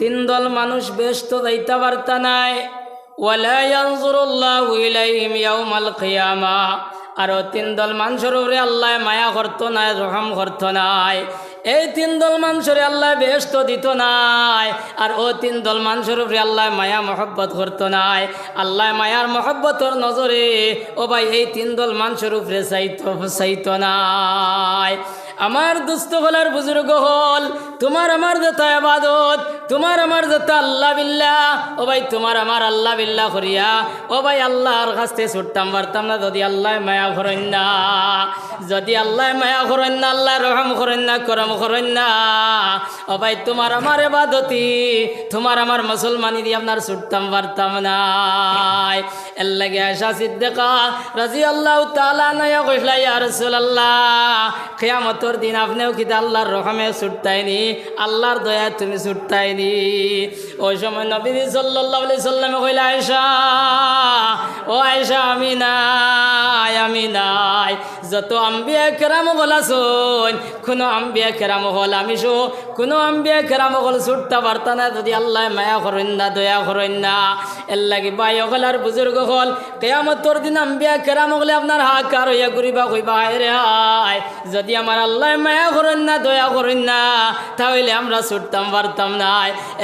তিন দল মানুষ বেহেশত যাইতে পারতা নাই। ওয়ালা ইয়ানজুরুল্লাহু ইলাইহিম ইয়াউমাল কিয়ামা, আর তিন দল মানুষের উপরে আল্লাহ মায়া করতো নাই, রহম করতো নাই। এই তিন দল মানুষের আল্লাহ বেহেশত দিত নাই, আর ও তিন দল মানুষের উপরে আল্লাহ মায়া মহব্বত করতো নাই। আল্লাহ মায়ার মহব্বতর নজরে ও ভাই এই তিন দল মানুষের উপরে চাইতো নাই। আমার দুস্থ হলার বুজুর্গ হল, তোমার আমার যেটা ইবাদত, তোমার আমার যেটা আল্লাহ বিল্লাহ, ও ভাই তোমার আমার আল্লাহ বিল্লাহ করিয়া ও ভাই আল্লাহর কাছে ছুটতাম পারতাম না যদি আল্লাহ মায়া করেন না। যদি আল্লাহ মায়া করেন না, আল্লাহ রহম করেন না, করম করেন না, ও ভাই তোমার আমার ইবাদতি, তোমার আমার মুসলমানি দিয়ে আপনার ছুটতাম পারতাম না। এর লাগে আয়েশা সিদ্দিকা রাদিয়াল্লাহু তাআলা আনহা কইলা, ইয়া রাসূলুল্লাহ, কিয়ামতের দিন আপনিও কি আল্লাহর রহমে ছুটতাইনি, আল্লাহর দয়া তুমি ছুটতাইনি? ওই সময় নবী সাল্লাল্লাহু আলাইহি সাল্লামে কইলা, আয়েশা, ও আয়েশা, আমি নাই, আমি নাই। যত আম্বিয়া কেরাম হল আসুন, কোনো আম্বিয়া কেরাম হল আমি কোনো আম্বিয়া কেরাম হল ছুটতে পারতা না যদি আল্লাহ মায়া করেন না, দয়া করেন না। এর লাগি ভাই হল আর বুজুর্গ হল, কিয়ামতের দিন আম্বিয়া কেরাম হলে আপনার হাকার হইয়া ঘুরিবা কইবা, হায় রে হায়, যদি আমার আল্লাহ মায়া করেন না, দয়া করেন না, তাহলে আমরা ছুটতাম পারতাম না।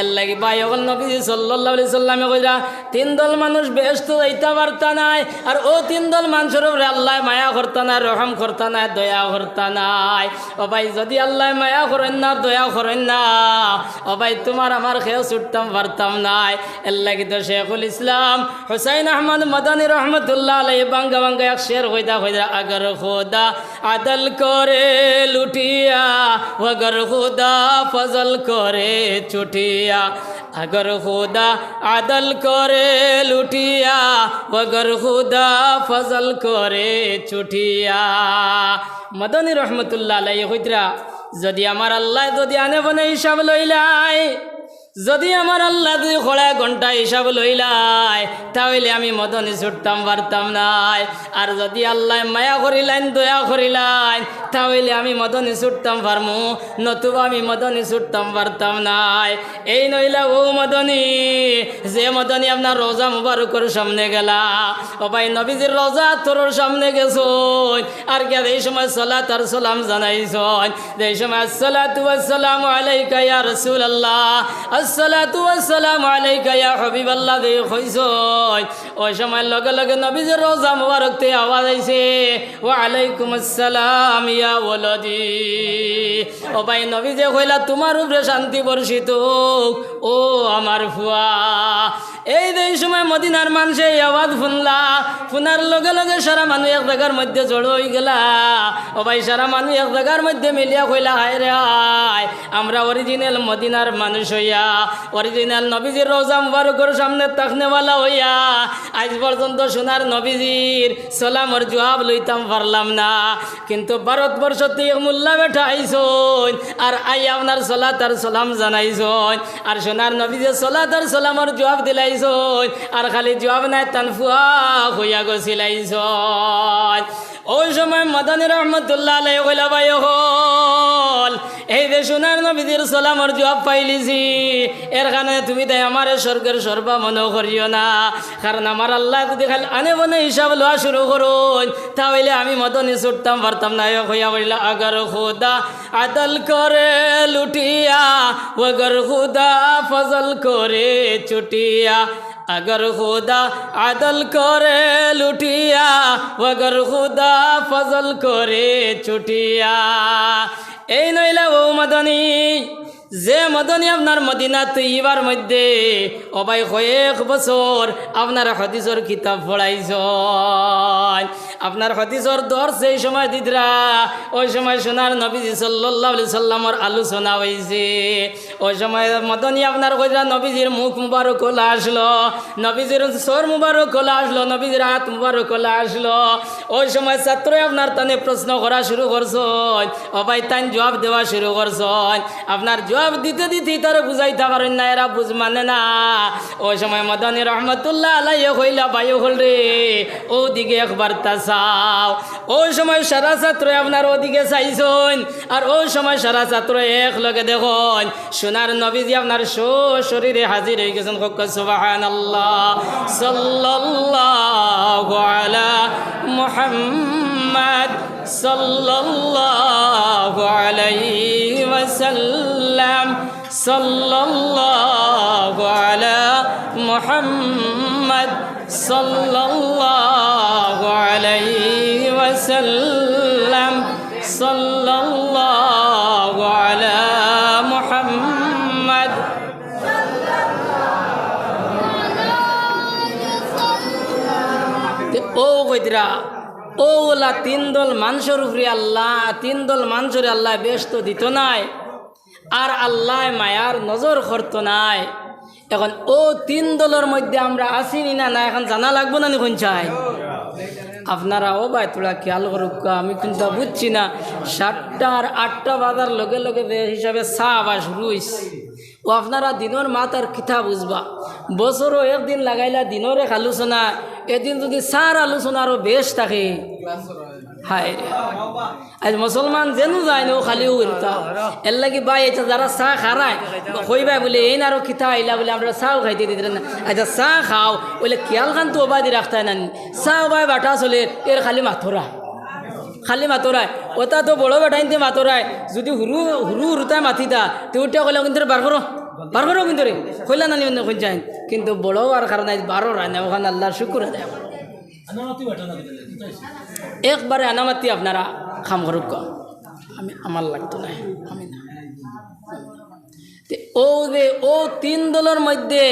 এর লাগি ভাই হল নবী সাল্লাল্লাহু আলাইহি সাল্লামে কইরা, তিন দল মানুষ বেহেশত যাইতে পারতা নাই, আর ও তিন দল মানুষের উপরে আল্লাহ মায়া করতা না, রহম করতা না, দয়া করতা নাই। ও ভাই যদি আল্লাহ মায়া করেন না, দয়া করেন না, ও ভাই তোমার আমার খেয়েও ছুটতাম পারতাম নাই। এর লাগি তো শেখুল ইসলাম হুসাইন আহমদ মাদানী রহমতুল্লাহ আলাইহি বাঙ্গা বাঙ্গা এক শের কইদা, আগর খোদা আদল করে লুটিয়া, অগর খুদা ফজল করে চুটিয়া, अगर खुदा आदल करे लुटिया, अगर खुदा फजल करे चुटिया। मदनी रहमतुल्लाह अलैहि कइतरा, যদি আমার আল্লাহ যদি আনে বনে হিসাব লইলাই, যদি আমার আল্লাহ যদি খোলা ঘন্টা হিসাব লইলাই, তাহলে আমি মদনে ছুটতাম পারতাম নাই। আর যদি আল্লাহ মায়া করিলেন, দয়া করিলেন, তাহলে আমি মদনে ছুটতাম পারমু, নতুবা আমি মদনে ছুটতাম পারতাম নাই। এই নইলা ও মদনী, যে মদনী আপনার রোজা মুবারকের সামনে গেলা, ও ভাই নবীজির রোজা তোর সামনে গেছুন, আর কে এই সময় সালাত আর সালাম জানাইছন, এই সময় আসসালাতু ওয়াসসালামু আলাইকা ইয়া রাসূলুল্লাহ, আসসালাতু ওয়াসসালামু আলাইকা ইয়া হাবিবাল্লাহ দে কইছই। ওই সময় লগে লগে নবীজির রোজা মুবারক তে আওয়াজ আইছে, ওয়া আলাইকুম আসসালাম ইয়া ওয়ালাদি। ও ভাই নবীজি কইলা, তোমার উপরে শান্তি বর্ষিত ও আমার ফুয়া। এই যে সময় মদিনার মানুষ এই আওয়াজ শুনলা, শুনার লগে লগে সারা মানুষ এক জায়গার মধ্যে জড়ো হয়ে গেলা। ও ভাই সারা মানুষ এক জায়গার মধ্যে মিলিয়া কইলা, হায় রে হায়, আমরা অরিজিনাল মদিনার মানুষ হইয়া, অরিজিনাল নবীজির রোজা মুবারকের সামনে তাকনেওয়ালা হইয়া আজ পর্যন্ত সোনার নবীজির সালামর জবাব লইতাম পারলাম না। কিন্তু ভারতবর্ষ থেকে মোল্লা বেঠা আইসন, আর আই আপনার সালাত আর সালাম জানাইছন, আর সোনার নবীজির সালাত আর সালামর জবাব দিলাইছন, আর খালি জবাব নাই তানফুয়া হইয়া গছিলাইছন। ওই সময় মদনী রহমতুল্লাহ আলাইহি কইলা, ভাই হল এই যে সোনার নবীজির সালামর জবাব পাইলিছি, এর কারণে তুমি তাই আমার স্বর্গের সর্বা মনে করিও না। কারণ আমার আল্লাহ যদি খালি আনে বনে হিসাব লওয়া শুরু করুন, তাহলে আমি মদনী ছুটতাম পারতাম না। হইয়া বলিলা, আগর খুদা আদল করে লুটিয়া, অগর খুদা ফজল করে চুটিয়া, अगर खुदा आदल करे लुटिया, अगर खुदा फजल करे चुटिया। এই নইলা ও মদনী, যে মদনী আপনার মদিনা তৈবার মধ্যে অবাই কয়েক বছর আপনার হাদিসের কিতাব পড়াইছ, আপনার হাদিসের দর সেই সময় দিদরা, ওই সময় সোনার নবীজি সাল্লাল্লাহু আলাইহি সাল্লামের আলোচনা হয়েছে। ওই সময় মদনী আপনার কইরা নবীজির মুখ মুবারক খোলা আসলো, নবীজির সর মুবারক খোলা আসলো, নবীজির হাত মুবারক খোলা আসলো। ওই সময় ছাত্র আপনার তানে প্রশ্ন করা শুরু করছ, অবাই তাই জবাব দেওয়া শুরু করছ। আপনার জবাব দিতে দিতে তারা বুঝাইতে পারেন না, এরা বুঝ মানে না। ওই সময় মদনী রহমতুল্লাহ আলাইহি কইলা ভাই হল রে ওদিকে একবার তা চাও। ওই সময় সারা ছাত্র আপনার ওদিকে চাইছেন, আর ওই সময় সারা ছাত্র এক লগে দেখুন সোনার নবীজি আপনার শরীরে হাজির হয়ে গেছেন। সুবহানাল্লাহ, সাল্লাল্লাহু আলা মুহাম্মদ সাল্লাল্লাহু আলাইহি ওয়াসাল্লাম, সাল্লাল্লাহু আলা মুহাম্মদ সাল্লাল্লাহু আলাইহি ওয়াসাল্লাম, সাল্লাল্লাহু আলা মুহাম্মদ। ও কইতরা ওলা তিন দল মানুষের উপরে আল্লাহ, তিন দল মানুষের আল্লাহ ব্যস্ত দিত নাই, আর আল্লাহ মায়ার নজর করতো নাই। এখন ও তিন দলের মধ্যে আমরা আসিনি না না, এখন জানা লাগবো না নিখন চাই আপনারা। ও ভাই তোরা খেয়াল করুক, আমি কিন্তু বুঝছি না 7টা আর 8টা বাজার লগে লগে হিসাবে চা বা শুরু হয়েছে। ও আপনারা দিনের মাতার কিতা বুঝবা, বছরও একদিন লাগাইলা দিনরে আলোচনা, এদিন যদি চার আলোচনা আরও বেশ থাকে। হায় আজ মুসলমান যেন যায় না ও খালি এর লাগি ভাই এটা যারা চা খারায় কইবাই বলে এই না আরো কিতা আইলা বলে আমরা চাও খাইতে দিতে না। আচ্ছা চা খাও বলে খেয়াল খান তো ওবাদি রাখতে না, চা ভাই বাটা চলে এর খালি মাথরায় ওটা তো বড় বেটাইতে মাথরায়। যদি হুরুতায় মাথিতা তো উঠে কইলে কিন্তু বার করো কিন্তু রে কইলা না নিবন্ধ কই যায়, কিন্তু বড় আর কারণে 12 রায় না, ওখানে আল্লাহর শুকুর আদায় একবারে আনামাতি আপনারা খাম করুক। আমি আমার লাগতো না, আমি না। ও যে ও তিন দলের মধ্যে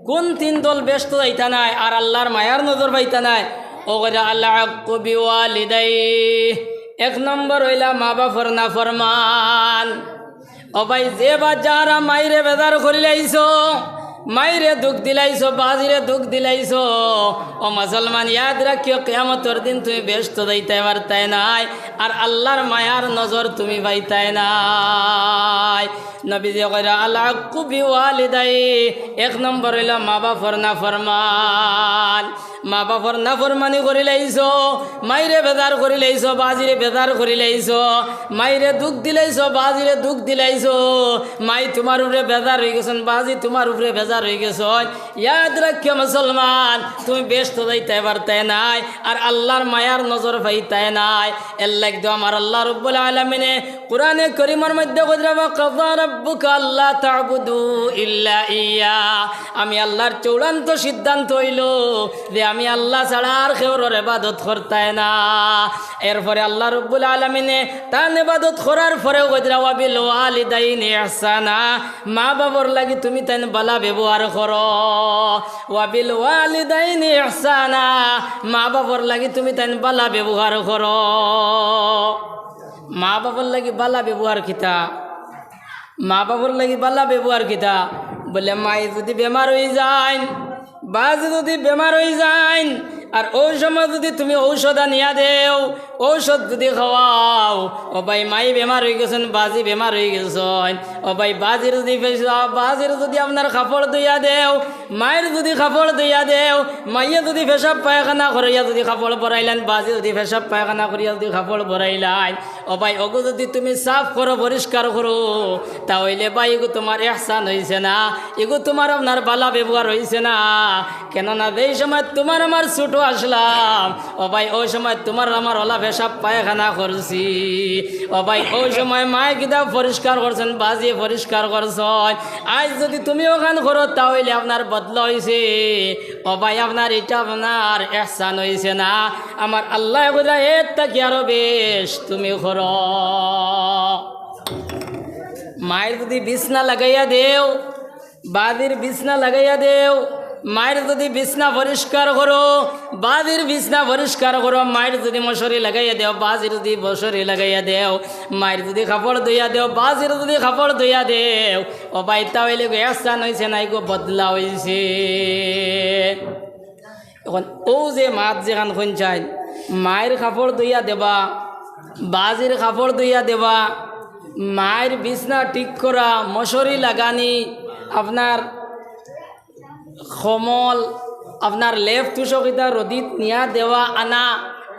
কোন তিন দল ব্যস্ত যাইতা নাই আর আল্লাহর মায়ার নজর পাইতা নাই? ও কইরা আল্লাহ কবি ওয়ালিদাই, 1 নম্বর হইলা মা বাপর না ফরমান। ও ভাই যে বা যারা মাইরে বেদার করিলাইছো, মাইরে দুঃখ দিলাইছো, বাজিরে দুঃখ দিলাইছো, ও মুসলমান ইয়াদ রাখিও কিয়ামতের দিন তুমি ব্যস্ত যাইতে পারতাই নাই, আর আল্লাহর মায়ার নজর তুমি পাইতাই নাই। নবীজি কইরা আল্লাহ কুবি ওয়ালিদাই, 1 নম্বর হইল মা বাপর না ফরমান। মা বাপর না ফরমানি করিলাইছো, মাইরে বেদার করিলাইছো, বাজিরে বেদার করিলাইছো, মাইরে দুঃখ দিলাইছো, বাজিরে দুঃখ দিলাইছো, মাই তোমার উপরে বেজার হয়ে গেছেন, বাজি তোমার উপরে বেজার হয়ে গেছ। ইয়াদ রাখিও মুসলমান তুমি ব্যস্ত যাইতে পারতে নাই, আর আল্লাহর মায়ার নজর পাইতে নাই। এর লাগতো আমার আল্লাহ রাব্বুল আলামিনে কোরআনে কারীমের মধ্যে কইরা কাযা রাব্বুকা আল্লা তা'বুদু ইল্লা ইয়া। আমি আল্লাহর চূড়ান্ত সিদ্ধান্ত হইল যে আমি আল্লাহ ছাড়া আর কারোর ইবাদত করতে না। এরপরে আল্লাহ রাব্বুল আলামিনে তার ইবাদত করার পরেও কইরা ওয়া বিল ওয়ালিদাইনি ইহসানা, মা বাবার লাগি তুমি তাই বালা ব্যবহার করো। ওয়া বিল ওয়ালিদাইনি ইহসানা, মা বাবার লাগি তুমি তাই বালা ব্যবহার করো। মা বাবার লাগি বালা ব্যবহার কিতা? মা বাবার লাগি বালা ব্যবহার কিতা? বলে মাই যদি বেমার হয়ে যায়, বাজি যদি বেমার হয়ে যায়, আর ওই সময় যদি তুমি ঔষধ আনিয়া দেও, ঔষধ যদি খাওয়াও, ও ভাই মাই বেমার হয়ে গেছেন, বাজি বেমার হয়ে গেছেন, ও ভাই বাজির যদি আপনার কাপড় ধুইয়া দেও, মায়ের যদি কাপড় ধুইয়া দেও, মাইয়ে যদি পেশাব পায়খানা করিয়া যদি কাপড় ভরাইলেন, বাজি যদি পেশাব পায়খানা করিয়া যদি কাপড় ভরাইলেন, ও ভাই ওগো যদি তুমি সাফ করো, পরিষ্কার করো, তাহলে ভাই এগো তোমার ইহসান হয়েছে না, এগো তোমার আপনার বালা ব্যবহার হয়েছে না। কেননা এই সময় তোমার আমার ছোট আসলাম, ও ভাই ওই সময় তোমার আমার ওলা পেশাব পায়খানা করছি, ও ভাই ওই সময় মায় কিতাব পরিষ্কার করছেন, বাজিয়ে পরিষ্কার করছেন। আজ যদি তুমি ওখান করো তাহলে আপনার বদলা হয়েছে, ও ভাই আপনার এটা আপনার ইহসান হয়েছে না। আমার আল্লাহ কইরা এর থেকে আরো বেশ তুমি করো। মায়ের যদি বিছনা লাগাইয়া দেও, বাদির বিছনা লাগাইয়া দেও, মায়ের যদি বিছনা পরিষ্কার করো, বাজির বিছনা পরিষ্কার করো, মায়ের যদি মশারি লাগাইয়া দেও, বাজির যদি মশারি লাগাইয়া দেও, মায়ের যদি কাপড় ধুইয়া দেও, বাজির যদি কাপড় ধুইয়া দেও, ও ভাই তাহলে ইহসান হয়েছে না, এগো বদলা হয়েছে। এখন ও যে মাত যেখান চাই, মায়ের কাপড় ধুইয়া দেবা, বাজির কাপড় ধুইয়া দেবা, মায়ের বিছনা ঠিক করা, মশারি লাগানি, আপনার সমল, আপনার লেফ তুষক ইতা রদিত নিয়া দেওয়া আনা,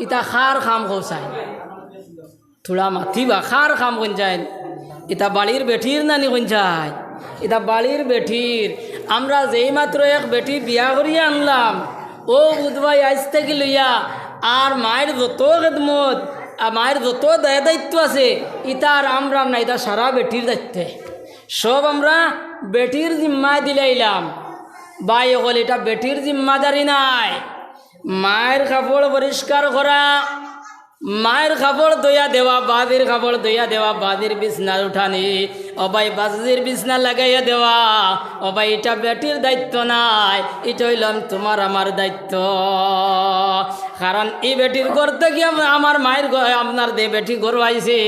ইতা খার খাম খোসায় থোড়া মাথিবা খার খাম কঞ্চায়। ইতা বাড়ির বেঠির নানি কঞ্চায়, ইতা বাড়ির বেঠির। আমরা যেই মাত্র এক বেটি বিয়া করিয়া আনলাম, ও বুধবাই আজ থেকে লইয়া আর মায়ের যত খেদমত আর মায়ের যত দায়িত্ব আছে ইতা আর আমরা না, ইতা সারা বেটির দায়িত্বে সব আমরা বেটির জিম্মায় দিলাইলাম। বাই হল এটা বেটির জিম্মাদারি নাই। মায়ের কাপড় পরিষ্কার করা, মায়ের কাপড় দইয়া দেওয়া, বাদির কাপড় দইয়া দেওয়া, বাদির বিছনা উঠানি, অবাই বাজির বিছনা লাগাইয়া দেওয়া, অবাই এটা বেটির দায়িত্ব নাই, এটা হইলাম তোমার আমার দায়িত্ব। কারণ এই বেটির ঘর থেকে আমার মায়ের আপনার দে বেটি ঘর আইছে,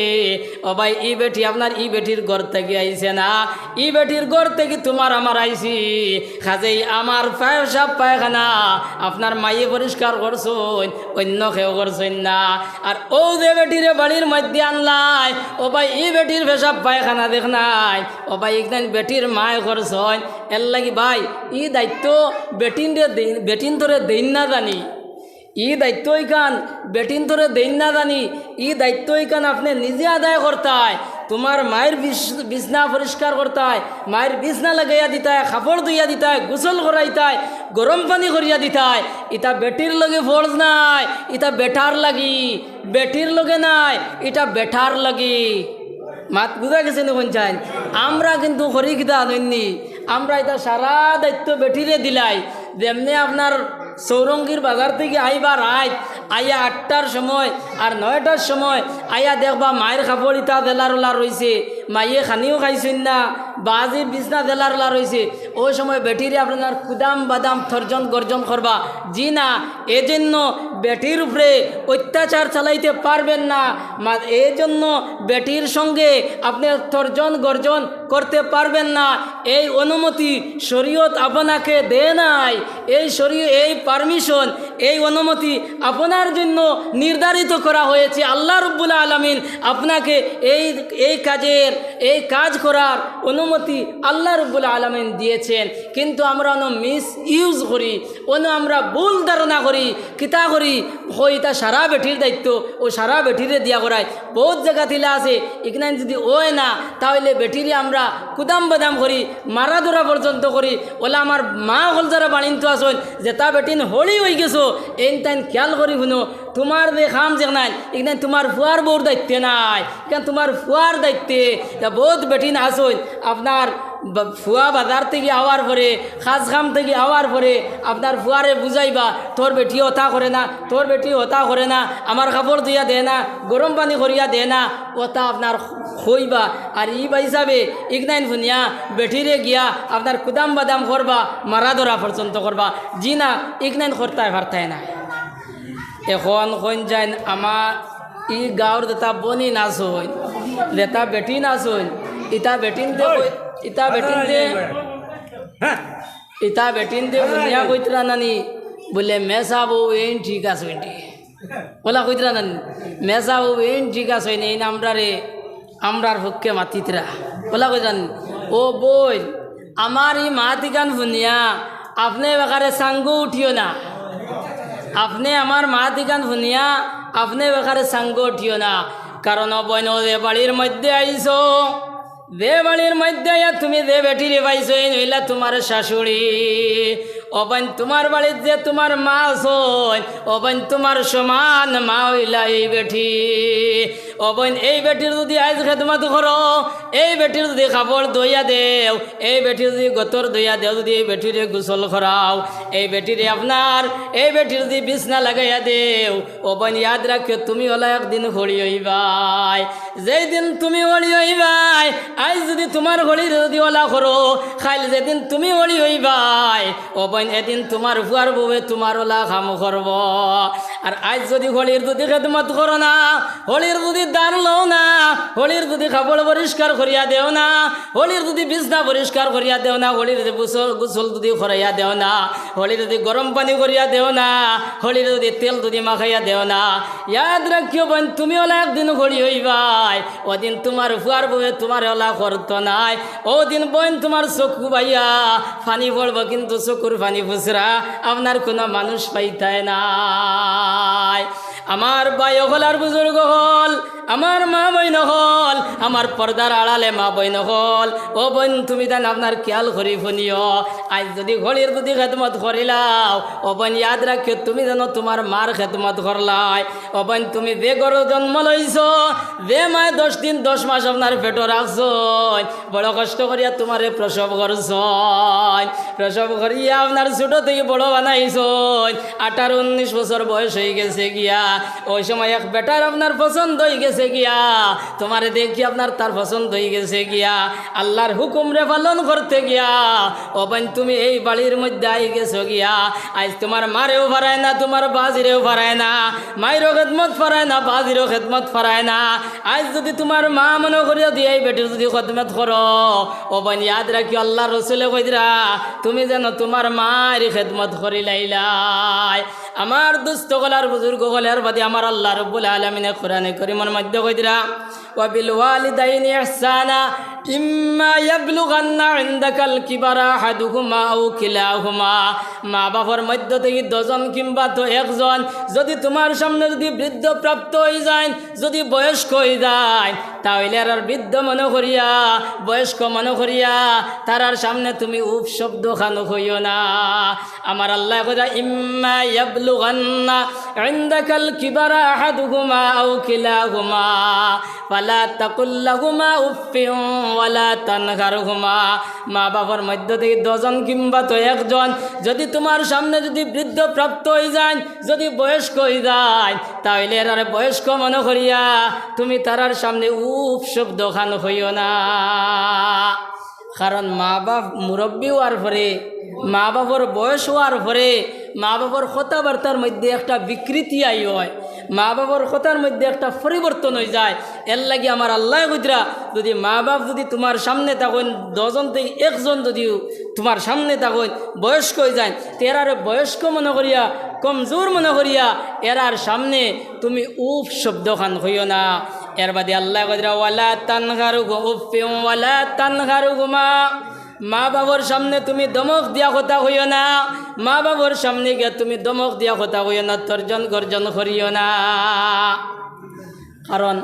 অবাই ই বেটি আপনার ই বেটির ঘর থেকে আইছে না, ই বেটির ঘর থেকে তোমার আমার আইছি। কাজেই আমার পেশাব পায়খানা আপনার মাইয়ে পরিষ্কার করছুন, অন্য কেউ করছেন না। আর ও যে বেটিরে বাড়ির মধ্যে আনলাই, ও ভাই ই বেটির পেশাব পায়খানা দেখ নাই, ও ভাই একদিন বেটির মায় করছেন। এর লাগি ভাই ই দায়িত্ব বেটিন ধরে দেন না জানি, ই দায়িত্ব ইখান বেটিন ধরে দেন না জানি, ই দায়িত্ব ইখান আপনি নিজে আদায় করতায়। তোমার মায়ের বিছনা পরিষ্কার করতায়, মায়ের বিছনা লাগাইয়া দিতায়, কাপড় ধুইয়া দিতায়, গোসল করাইতায়, গরম পানি করিয়া দিতায়। ইটা বেটির লগে ফরজ নাই, ইটা বেটার লাগি, বেটির লগে নাই, এটা বেটার লাগি। মাত বুঝা গেছে না কোন চাই? আমরা কিন্তু হরি খিদা নইনি, আমরা এটা সারা দায়িত্ব বেটিরে দিলাই। যেমনি আপনার চৌরঙ্গীর বাজার থেকে আইবার আইয়া 8টার সময় আর 9টার সময় আইয়া দেখবা মায়ের কাপড় ইটা দেলারোলা রয়েছে, মাইয়ে খানিও খাইছেন না, বাজির বিছনা দেলারোলা রয়েছে। ওই সময় বেটিরে আপনার কুদাম বাদাম থর্জন গর্জন করবা, জি না, এজন্য বেটির উপরে অত্যাচার চালাইতে পারবেন না। এই জন্য বেটির সঙ্গে আপনি তর্জন গর্জন করতে পারবেন না, এই অনুমতি শরীয়ত আপনাকে দেয় নাই। এই পারমিশন, এই অনুমতি আপনার জন্য নির্ধারিত করা হয়েছে। আল্লাহ রাব্বুল আলামিন আপনাকে এই কাজ করার অনুমতি আল্লাহ রাব্বুল আলামিন দিয়েছেন। কিন্তু আমরা মিস ইউজ করি, আমরা ভুল ধারণা করি, কিতা করি হইতা সারা বেটির দায়িত্ব, ও সারা বেটিরে দিয়া করায়। বহুত জায়গা তিলা আছে এখানে যদি ওই না, তাহলে বেটিরে আমরা কুদাম বাদাম করি, মারা ধরা পর্যন্ত করি। ওলা আমার মা হল যারা বাণিজ্য আসন যে তা বেটিন হলি হয়ে গেছো, এই তাইন খেয়াল করি শুনো, তোমার যে খাম যে নাই এখানে তোমার ফুয়ার বউর দায়িত্বে নাই, কেন তোমার ফুয়ার দায়িত্বে। বহুত বেটিন আসন আপনার ফুয়া বাজার থেকে আওয়ার পরে, খাস খাম থেকে আওয়ার পরে আপনার ফুয়ারে বুঝাইবা তোর বেটি হতা করে না, তোর বেটি হতা করে না, আমার কাপড় দিয়া দে না, গরম পানি করিয়া দে না, ওটা আপনার হইবা। আর ই বা হিসাবে ইগনাইন ভুনিয়া বেটিরে গিয়া আপনার কুদাম বাদাম করবা, মারা ধরা পর্যন্ত করবা, জি না, ইগনাইন করতায় পারতায় না। এখন কইন যাইন আমার ই গাঁৱৰ যেটা বনি নাচন, যেটা বেটি নাচন, ইটা বেটিন দে বুনিয়া কইতরা নানি বলে মেসা বউ এই ঠিক আছে, ওলা কইতরা নানি মেসা বউ এই ঠিক আছে, এই আমরার পক্ষে মাতিতরা ওলা কইতরা নানি। ও বই আমার ই মাতিকান বুনিয়া আপনি বেকারে সাঙ্গু উঠিও না, আপনি আমার মাতিকান বুনিয়া আপনি বেকারে সাঙ্গু উঠিও না। কারণ বইন দে বাড়ির মধ্যে আইসো, দে বাড়ির মধ্যে তুমি দে বেটিরে পাইছো, এই নইলা তোমার শাশুড়ি। অবান তোমার বাড়ির যে তোমার মা আছেন, অবান তোমার সমান মা হইলা এই বেটি। অবান এই বেটির যদি আজ খেদমত করো, এই বেটির যদি কাপড় দইয়া দেও, এই বেটির যদি গতর দইয়া দেও, যদি এই বেটিরে গোসল করাও, এই বেটিরে এই বেটির যদি বিছনা লাগাইয়া দেও, অবান ইয়াদ রাখিও তুমি হলা একদিন হলি হইবাই। যেই দিন তুমি হলি হইবাই, আজ যদি তোমার হলির যদি ওলা করো, খাইল যেদিন তুমি হলি হইবাই, অবান এদিন তোমার ফুয়ার বউয়ে তোমার ওলা কাম করব। আর আজ যদি হলির যদি খেদমত করো না, হলির যদি দান লও না, হোলির যদি কাপড় পরিষ্কার করিয়া দেও না, হোলির যদি বিছনা পরিষ্কার করিয়া দেও না, হোলির যদি গোসল যদি করাইয়া দেও না, হোলির যদি গরম পানি করিয়া দেও না, হোলির যদি তেল যদি মাখাইয়া দেও না, ইয়াদ রাখিও বোন তুমি ওলা একদিন ঘড়ি হইবাই, ওদিন তোমার ফুয়ার বউয়ে তোমার ওলা করতো নাই, ওদিন বোন তোমার চকু বাইয়া পানি পড়বো, কিন্তু চকুর পানি ফুসরা আপনার কোনো মানুষ পাইতায় নাই। আমার ভাই হল আর বুজুর্গ হল, আমার মা বইন হল, আমার পর্দার আড়ালে মা বইন হল, ও বোন তুমি দেন আপনার খেয়াল করি শুনিও, আজ যদি ঘড়ির যদি খেদমত করিলাও, ও বোন ইয়াদ রাখিও তুমি যেন তোমার মার খেদমত করলাই। ও বোন তুমি যে গরু জন্ম লইছ, যে মায় 10 দিন 10 মাস আপনার পেটো রাখছ, বড় কষ্ট করিয়া তোমারে প্রসব করছ, প্রসব করিয়া আপনার ছোট থেকে বড় বানাইছ, 18-19 বছর বয়স হয়ে গেছে গিয়া, ওই সময় এক বেটার আপনার পছন্দ হয়ে গেছে গিয়া, তোমারে দেখি আপনার তার পছন্দ হয়ে গেছে গিয়া, আল্লাহর হুকুমরে পালন করতে গিয়া ও বোন তুমি এই বাড়ির মধ্যে আই গেছো গিয়া, আজ তোমার মারেও ফারায় না, তোমার বাজিরেও ফারায় না, মায়েরও খেদমত ফারায় না, বাজিরও খেদমত ফারায় না। আজ যদি তোমার মা মনে করিয়া দিয়ে এই বেটির যদি খেদমত করো, ও বোন ইয়াদ রাখি আল্লাহ রসুলে কইরা তুমি যেন তোমার মায়ের খেদমত করি লাইলাই। আমার দুস্থ গলার বুজুর্গ গলার বাদে আমার আল্লাহ রব্বুল আলামিনে কোরআনে কারীমের মধ্যে কইরা ওয়া বিল ওয়ালিদাইনি ইহসানা ইম্মা ইয়াবলুগান্না ইনদাকাল কিবারা আহাদুহুমা আও কিলাহুমা, মা বাবার মধ্য থেকে 2 জন কিংবা তো 1 জন যদি তোমার সামনে যদি বৃদ্ধ প্রাপ্ত হয়ে যায়, যদি বয়স্ক হয়ে যায়, তাহলে আর বৃদ্ধ মনে করিয়া বয়স্ক মনে করিয়া তারার সামনে তুমি উপ শব্দ খানো হইও না। আমার আল্লাহ কইরা ইম্মা ইয়াবলুগান্না ইনদাকাল কিবারা আহাদুহুমা আও কিলাহুমা ফালা তাকুল লাহুমা উফফিন ওয়ালা তানহারহুমা, মা বাবার মধ্য থেকে 2 জন কিংবা তো 1 জন যদি তোমার সামনে যদি বৃদ্ধ প্রাপ্ত হয়ে যায়, যদি বয়স্ক হয়ে যায়, তাহলে আর বয়স্ক মনে করিয়া তুমি তারার সামনে উপ শব্দ খান হইও না। কারণ মা বাপ মুরব্বী হওয়ার পরে, মা বাবার বয়স হওয়ার পরে মা বাবার কথাবার্তার মধ্যে একটা বিকৃতি আই হয়, মা বাবার কথার মধ্যে একটা পরিবর্তন হয়ে যায়। এর লাগে আমার আল্লাহ বুঝরা যদি মা বাপ যদি তোমার সামনে তখন 2 জন থেকে 1 জন যদি তোমার সামনে তখন বয়স্ক হয়ে যায়, তেরার বয়স্ক মনে করিয়া কমজোর মনে করিয়া এরার সামনে তুমি উফ শব্দ খান হইও না। এর বাদে আল্লাহ বুঝরা ওয়ালা তানহারহুমা উফফিন ওয়ালা তানহারহুমা, মা বাবার সামনে তুমি দমক দিয়া কথা হইও না, মা বাবার সামনে গিয়া তুমি দমক দিয়া কথা হইও না, তর্জন গর্জন করিও না। কারণ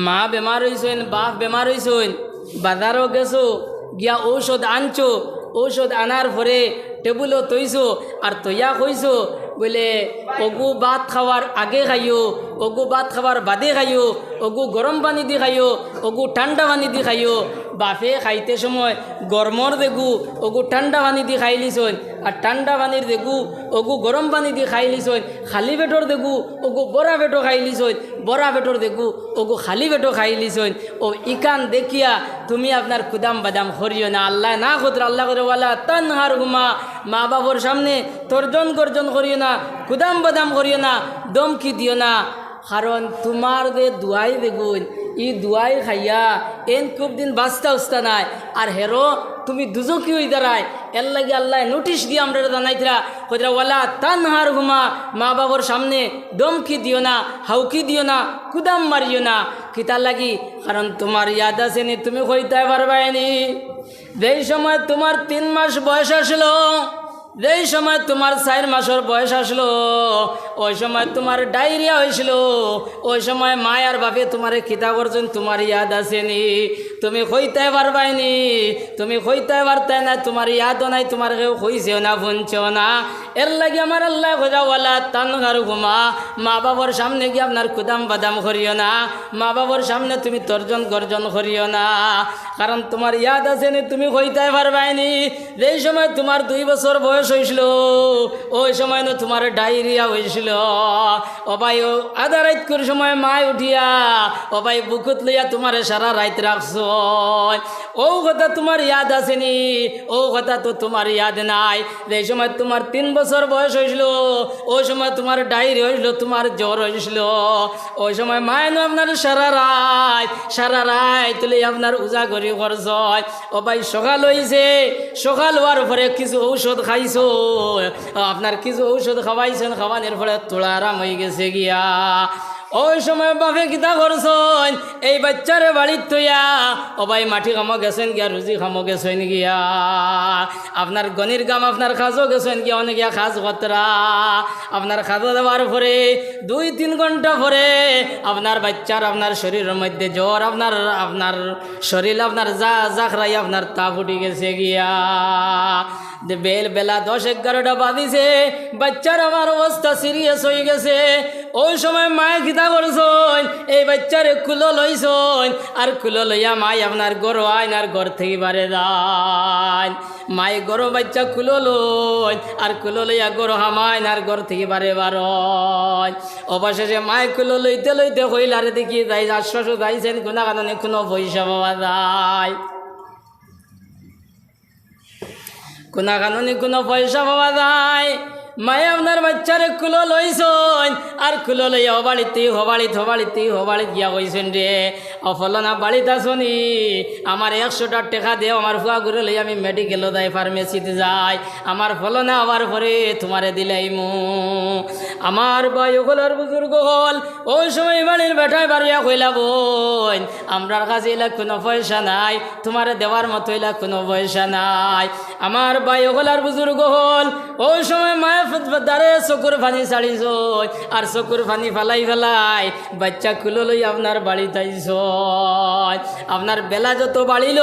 মা বেমার হইছেন, বাপ বেমার হইছেন, বাজারও গেছো গিয়া ঔষধ আনছো, ঔষধ আনার পরে টেবুলও তৈছো আর তৈয়া কইছো বলে অগু ভাত খাওয়ার আগে খাইও, অগু ভাত খাওয়ার বাদে খাইও, অগু গরম পানি দি খাইও, অগু ঠান্ডা পানি দি খাইও। বাপে খাইতে সময় গরমর দেখু অগু ঠান্ডা পানি দি খাই লিছন, আর ঠান্ডা পানির দেখু অগু গরম পানি দি খাই লিছন, খালি পেটর দেখু অগু বড়া পেটো খাই লিছন, বড়া পেটর দেখু অগু খালি পেটো খাই লিছন। ও ইকান দেখিয়া তুমি আপনার কুদাম বাদাম করিও না। আল্লাহ না কত আল্লাহ করে ওয়ালা তানহারহুমা, মা বাবার সামনে তর্জন গর্জন করিও না, কুদাম বাদাম করিও না, দমকি দিও না। কারণ তোমার যে দুয়াই বেগুন ই দুয়াই খাইয়া এন খুব দিন বাঁচতে উস্তা নাই, আর হেরো তুমি দুজকি হয়ে দাঁড়ায়। এর লাগে আল্লাহ নোটিশ দিয়ে আমরা জানাইতরা কইরা ওয়ালা তানহারহুমা, মা বাবার সামনে দমকি দিও না, হাউকি দিও না, কুদাম মারিও না। কিতার লাগি? কারণ তোমার ইয়াদ আছে নি, তুমি কইতে পারবাইনি যেই সময় তোমার 3 মাস বয়স আসলো, যেই সময় তোমার 4 মাসের বয়স আসলো, ওই সময় তোমার ডায়রিয়া হয়েছিল, ওই সময় মায়ার বাপে তোমারে খিতা করছেন, তোমার ইয়াদ আসেনি? তুমি কইতে পারবাইনি, তুমি কইতে পারতে না, তোমার ইয়াদও নাই, তোমার কেউ কইছেও না, শুনছেও না। এর লাগে আমার আল্লাহ কইরা ওয়ালা তানহারহুমা, মা বাবার সামনে গিয়ে আপনার কুদাম বাদাম করিও না, মা বাবার সামনে তুমি তর্জন গর্জন করিও না। কারণ তোমার ইয়াদ আসেনি, তুমি কইতে পারবাইনি যেই সময় তোমার 2 বছর বয়স হয়েছিল, ওই সময় না তোমার ডায়রিয়া হয়েছিল। ও ভাই ও আধা রাত করে সময় মায় উঠিয়া ও ভাই বুকুত লইয়া তোমার সারা রাত রাখছো। ও কথা তোমার ইয়াদ আসেনি? ও কথা তো তোমার ইয়াদ নাই। যে সময় তোমার 3 বছর বয়স হয়েছিল, ওই সময় তোমার ডায়রি হয়েছিল, তোমার জ্বর হয়েছিল, ওই সময় মায়নো আপনার সারা রায় তুলে আপনার উজাগরি করছ। ও ভাই সকাল হয়েছে, সকাল হওয়ার পরে কিছু ঔষধ খাইছো, আপনার কিছু ঔষধ খাওয়াইছেন, খাওয়ানোর পরে তোলা আরাম হয়ে গেছে গিয়া। ওই সময় বাপে কিতা করছেন, এই বাচ্চারে বাড়ির থইয়া ও ভাই মাটি খামো গেছেন গিয়া, রুজি খামো গেছেন গিয়া, আপনার গনির গাম আপনার খাজও গেছেন গিয়া, অনেক গিয়া খাজ কতরা আপনার খাজা দেওয়ার পরে 2-3 ঘন্টা পরে আপনার বাচ্চার আপনার শরীরের মধ্যে জ্বর, আপনার শরীর আপনার জাখরাই আপনার তাপ উঠে গেছে গিয়া। বেলা 10-11টা বাজিছে, বাচ্চার আমার অবস্থা সিরিয়াস হয়ে গেছে। ওই সময় মায়ে খিতা করছেন, এই বাচ্চারে কুলো লইছেন, আর কুলো লইয়া মাই আপনার গরো আইন আর ঘর থেকে বারে যান। মাই গরো বাচ্চা কুলো লইন আর কুলো লইয়া গরো হামাইন আর ঘর থেকে বারে বারন। অবশেষে মায় কুলো লইতে লইতে হইলারে দেখি যাই আশ্বাস যাইছেন কোনা কারণে কোনো পয়সা পাওয়া যায়, কোনা কানুনি কোনো পয়সা পাওয়া যায়। মায়ে আপনার বাচ্চারে কুলো লইছেন আর কুলো লইয়া হবাড়িত গিয়া কইছেন রে অফলনা বাড়িতে আসনি, আমার 100টা টাকা দেও, আমার ফুয়া ঘুরে লই আমি মেডিকেলও যাই, ফার্মেসিতে যাই, আমার ফলনা হওয়ার পরে তোমারে দিলাইমু। আমার বয়গলার বুজুর্গ হল ওই সময় বাড়ির বেটায় বাড়িয়া কইলা, বোন আমরার কাছে এলা কোনো পয়সা নাই, তোমারে দেওয়ার মতো এলা কোনো পয়সা নাই। আমার বয়গলার বুজুর্গ হল ওই সময় মায়ের দারে চকুর পানি ছাড়িছ আর চকুর পানি ফেলাই বাচ্চা কুলো লই আপনার বাড়িতে আইস। আপনার বেলা যত বাড়িল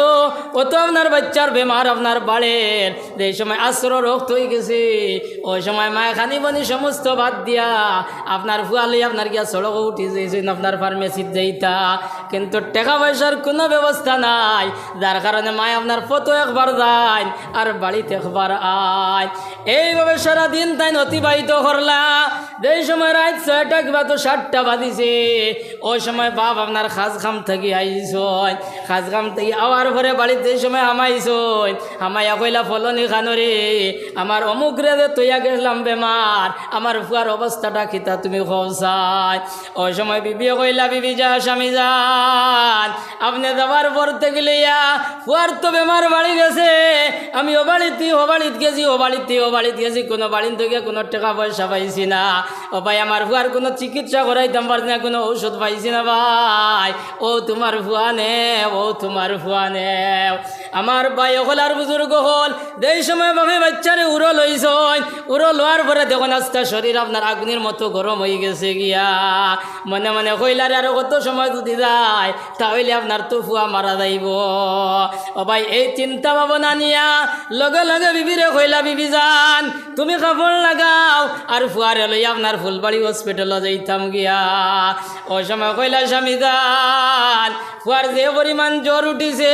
অত আপনার বাচ্চার বেমার আপনার বাড়ের। যে সময় আশ্র রক্ত হয়ে গেছে ওই সময় মায়ে খানি পানি সমস্ত বাদ দিয়া আপনার ফুয়া লই আপনার গিয়া সড়ক উঠি যাইছেন আপনার ফার্মেসিত যাইতা, কিন্তু টাকা পয়সার কোনো ব্যবস্থা নাই, যার কারণে মায় আপনার ফটো একবার যায় আর বাড়িতে একবার আয়। এইভাবে সারাদিন তাই অতিবাহিত করলা। যে সময় রাত 6টা কিংবা তো 7টা বাজিছে ওই সময় বাপ আপনার খাজ খাম থেকে আইস, খাজ খাম থেকে আওয়ার পরে বাড়িতে যে সময় হামাইয়া কইলা ফলনি খানরে আমার অমুক রে তৈয়া গেছিলাম বেমার, আমার ফুয়ার অবস্থাটা খিতা তুমি খোঁজাই। ওই সময় বিবি কইলা, বিবি যা স্বামী যান, আপনি যাবার পর থেকে লইয়া ফুয়ার তো বেমার বাড়ি গেছে, আমি ও বাড়িতে গেছি, কোনো বাড়ির থেকে কোনো টাকা পয়সা পাইছি না। ও ভাই আমার ফুয়ার কোনো চিকিৎসা করাইতাম পারছি না, কোনো ঔষধ পাইছি না ভাই। ও তোমার ফুয়া নে। আমার ভাই হলার বুজুর্গ হল যেই সময় ভাবে বাচ্চারে উড়ো লইছন, উড়ো লোয়ার পরে দেখুন আস্তা শরীর আপনার আগুনের মতো গরম হয়ে গেছে গিয়া। মনে মনে কইলারে আরো কত সময় যদি যায় তাহলে আপনার তো ফুয়া মারা যাইব। ও ভাই এই চিন্তা ভাবনা নিয়া লগে লগে বিবিরে কইলা, বিবি যান তুমি কাপড় লাগাও আর ফুয়ারে লই আপনার ফুলবাড়ি হসপিটালে যাইতাম গিয়া। ওই সময় কইলা, স্বামী যান ফুয়ার যে পরিমাণ জ্বর উঠিছে,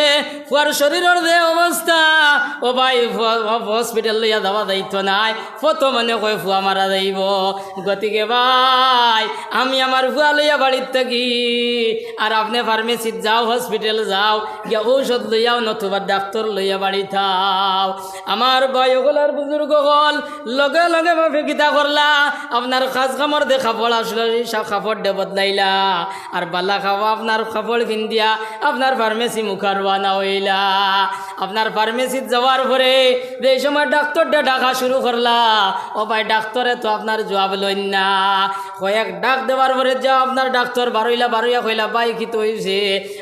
ফুয়ার শরীরের যে অবস্থা, ও ভাই হসপিটাল লইয়া যাওয়া যাইত নাই, কত মনে কয় ফুয়া মারা যাইব। গতিকে ভাই আমি আমার ফুয়া লইয়া বাড়ির থাকি আর আপনি ফার্মেসিত যাও, হসপিটাল যাও গিয়া ঔষধ লইয়াও নতুবা ডাক্তার লইয়া বাড়ি থাও। আমার বয়গলার বুজুর্গ হল লগে লগে ভাবে কিতা করলা, আপনার খাস খামর দে কাপড় আসলে সব কাপড় দে বদলাইলা আর বালা খাওয়া আপনার কাপড় পিন্দিয়া আপনার ফার্মেসি মুখা রওনা হইলা। আপনার ফার্মেসিত যাওয়ার পরে যে সময় ডাক্তারটা ডাকা শুরু করলা, ও ভাই ডাক্তারে তো আপনার জবাব লইন না। কয়েক ডাক দেওয়ার পরে যা আপনার ডাক্তার বারইয়া কইলা, ভাই কি তো হয়েছে?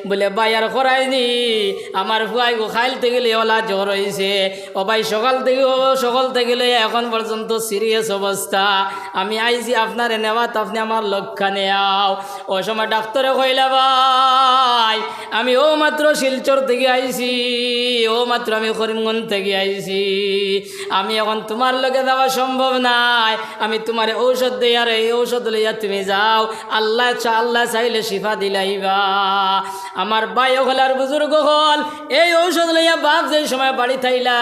বলে ভাই আর করাইনি, আমার ফুয়াই খাইলতে গেলে ওলা জ্বর হয়েছে। ও ভাই সকাল থেকে এখন পর্যন্ত সিরিয়াস অবস্থা, আমি আইছি আপনার নেওয়াত, আপনি আমার লক্ষ্যা নেও। ওই সময় ডাক্তারে কইলা, ভাই আমি ও মাত্র শিলচর থেকে আইছি, ও মাত্র আমি করিমগঞ্জ থেকে আইছি, আমি এখন তোমার লগে যাওয়া সম্ভব নাই, আমি তোমার ঔষধ দিই আর এই ঔষধ লইয়া তুমি যাও, আল্লাহ চাইলে শিফা দিলাইবা। আমার ভাই হলার বুজুর্গ হল এই ঔষধ লইয়া বাপ যে সময় বাড়ি থাইলা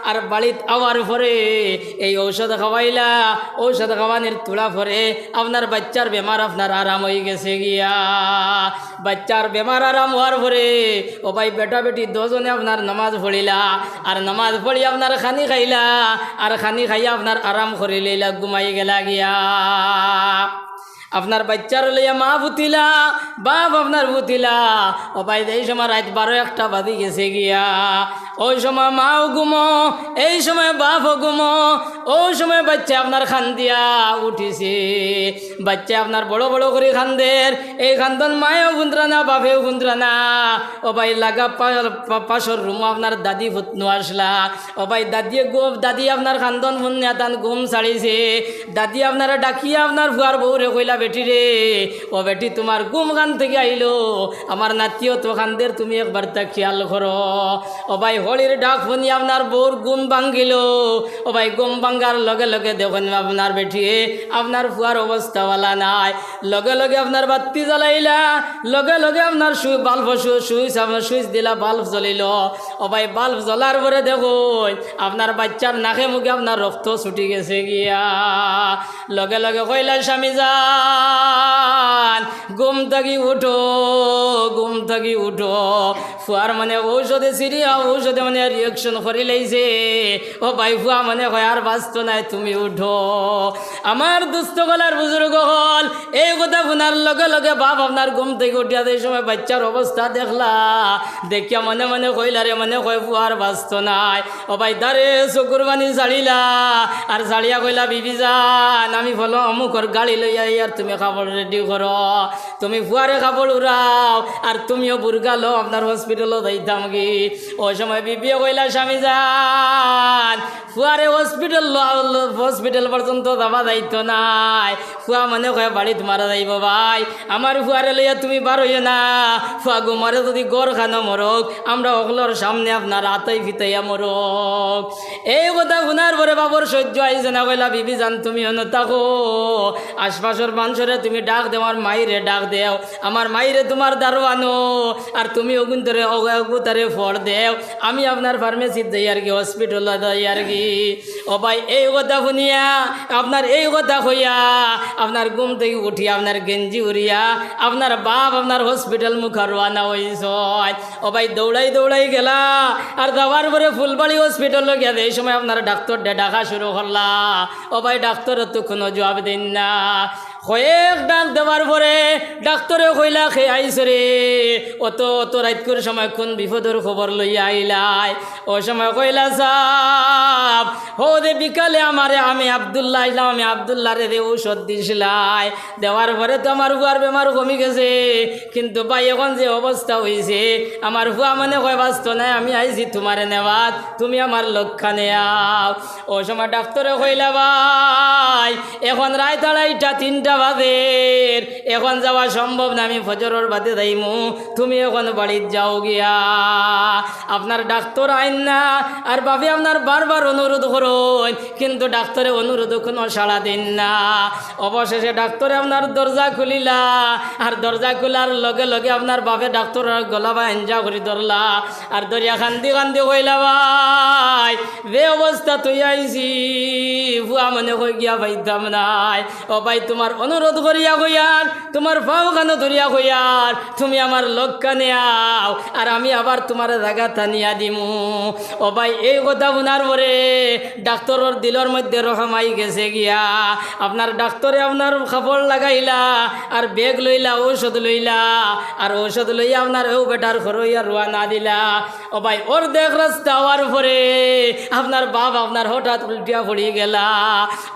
আর বাড়িত আওয়ার পরে এই ঔষধ খাওয়াইলা, ঔষধ খাওয়ানোর তুলা পরে আপনার বাচ্চার বেমার আপনার আরাম হয়ে গেছে গিয়া। বাচ্চার বেমার আরাম হওয়ার পরে ও ভাই বেটা বেটি দুজনে আপনার নামাজ পড়িলা, আর নামাজ পড়ি আপনার খানি খাইলা, আর খানি খাইয়া আপনার আরাম করে লইলা, ঘুমাই গেলা গিয়া। আপনার বাচ্চার লইয়া মা ভুতিলা, বাপ আপনার ভুতিলা, ও ভাই এই সময় রাত 12-1 বাজি গেছে গিয়া। ওই সময় মাও ঘুমো, এই সময় বাপও ঘুমো, ওই সময় বাচ্চা আপনার খান দিয়া উঠিছে। বাচ্চা আপনার বড় বড় করে খান্দের, এই খান্দন মায়েও গুন্দ্রা না, বাপেও গুন্দ্রা না। ও ভাই লাগা পাশর রুমো আপনার দাদি ফুতনু আসলা। ও ভাই দাদি আপনার খান্দন ফুন্যা তান ঘুম ছাড়িছে। দাদি আপনারা ডাকিয়া আপনার ভুয়ার বউরে কইলা, বেটি রে, ও বেটি তোমার ঘুম খান থেকে আইলো, আমার নাতিও তো খানদের, তুমি একবার তা খেয়াল করো। ও ভাই হলির ডাক শুনি আপনার বউর ঘুম ভাঙ্গিল। ও ভাই ঘুম ভাঙ্গার লগে লগে দেখুন আপনার বেটি আপনার ফুয়ার অবস্থাওয়ালা নাই। লগে লগে আপনার বাতি জ্বালাইলা, লগে লগে আপনার বাল্ব সুইচ দিলা, বাল্ব জ্বলিল। ও ভাই বাল্ব জ্বলার পরে দেখুন আপনার বাচ্চার নাকে মুখে আপনার রক্ত ছুটি গেছে গিয়া। লগে লগে কইলা, স্বামী যান ঘুম থাকি উঠো, ঘুম থাকি উঠো। ফুয়ার মানে ঔষধে সিরিয়া, ঔষধে মানে রিয়েকশন করে লাইছে। ও ভাই ফুয়া মানে কয় আর বাঁচত নাই, তুমি উঠো। আমার দুস্থ গলার বুজুর্গ হল এই কথা শোনার লগে লগে বাপ আপনার ঘুম থেকে উঠিয়া এই সময় বাচ্চার অবস্থা দেখলা, দেখিয়া মনে মনে কইলা রে, মানে কয় ফুয়ার বাঁচত নাই। ও ভাই দারে চকুর বানি ছাড়িলা, আর ছাড়িয়া কইলা, বিবি যান আমি বলো অমুকর গাড়ি লইয়া আর তুমি কাপড় রেডি করো, তুমি ফুয়ারে কাপড় উড়াও, আর তুমিও বুর্গা লো, আপনার হসপিটালও যাইতাম কি। ওই সময় বিবিও কইলা, স্বামী যান ফুয়ারে হসপিটাল পর্যন্ত যাবা যাইতো নাই। ফুয়া মানে কয় বাড়িত মারা যাইব ভাই, আমার ফুয়ারে লইয়া তুমি বার হইও না। ফুয়া গুমারে যদি গড় খানো মরক, আমরা অগলোর সামনে আপনার আতাই ফিতাইয়া মরক। এই কথা শোনার পরে বাবর সহ্য আইছে না, কইলা, বিবি যান তুমি অন্য থাকো, আশপাশের মানুষরে তুমি ডাক দেও, আমার মাইরে ডাক দেও, আমার মাইরে তোমার দারোয়ানো, আর তুমি অগুন্তরে অগুতারে ফর দেও, আমি আপনার ফার্মেসিত যাই আর কি, হসপিটাল যাই আর কি। ও ভাই এই কথা শুনিয়া আপনার এই কথা হইয়া আপনার ঘুম থেকে উঠিয়া আপনার গেঞ্জি উড়িয়া আপনার বাপ আপনার হসপিটাল মুখা রওনা হইছ। ও ভাই দৌড়াই দৌড়াই গেলা, আর যাওয়ার পরে ফুলবাড়ি হসপিটালে গিয়া এই সময় আপনার ডাক্তার ডাকা শুরু করলা। ও ভাই ডাক্তারের তো কোনো জবাব দিন না। কয়েক ডাক দেওয়ার পরে ডাক্তারে কইলা, খে আইস রে, অত রাত করে সময় কোন বিপদের খবর লইয়া আইলাই। ও সময় কইলা, সাপ হো দে বিকালে আমারে আমি আবদুল্লাহ আইলাম, আমি আবদুল্লাহ রে ঔষধ দিছিলাই, দেওয়ার পরে তো আমার হুয়ার বেমার কমি গেছে, কিন্তু ভাই এখন যে অবস্থা হয়েছে আমার হুয়া মানে কয় বাঁচত নাই, আমি আইছি তোমারে নেওয়াত, তুমি আমার লক্ষা নেয়াও। ও সময় ডাক্তারে কইলা, ভাই এখন রাত 2:30-3টা বাজের, এখন যাওয়া সম্ভব না, আমি ফজরের বাদে যাইমু, তুমি এখন বাড়িতে যাও গিয়া। আপনার ডাক্তার আইন না, আর ভাবি আপনার বারবার অনুরোধ করুন, কিন্তু ডাক্তারে অনুরোধ কোনো সাড়া দিন না। অবশেষে ডাক্তারে আপনার দরজা খুলিলা, আর দরজা খোলার লগে লগে আপনার বাপে ডাক্তার গলা বা এনজা করে ধরলা, আর দরিয়া কান্দি কান্দি কইলা, ভাই যে অবস্থা তুই আইছি ভুয়া মনে কই গিয়া পাইতাম নাই। ও ভাই তোমার অনুরোধ করিয়া কইয়ার, তোমার পাও খানো ধরিয়া কইয়ার, তুমি আমার লক্ষ্য নেয়াও, আর আমি আবার তোমার জায়গা টানিয়া দিমু। ও ভাই এই কথা শোনার পরে ডাক্তারের দিলের মধ্যে রকম আই গেছে গিয়া। আপনার ডাক্তারে আপনার কাপড় লাগাইলা, আর ব্যাগ লইলা, ঔষধ লইলা, আর ঔষধ লইয়া আপনার ও বেটার ঘরইয়া রওনা দিলা। ও ভাই ওর দেখ রাস্তা হওয়ার পরে আপনার বাপ আপনার হঠাৎ উল্টিয়া পড়ি গেলা।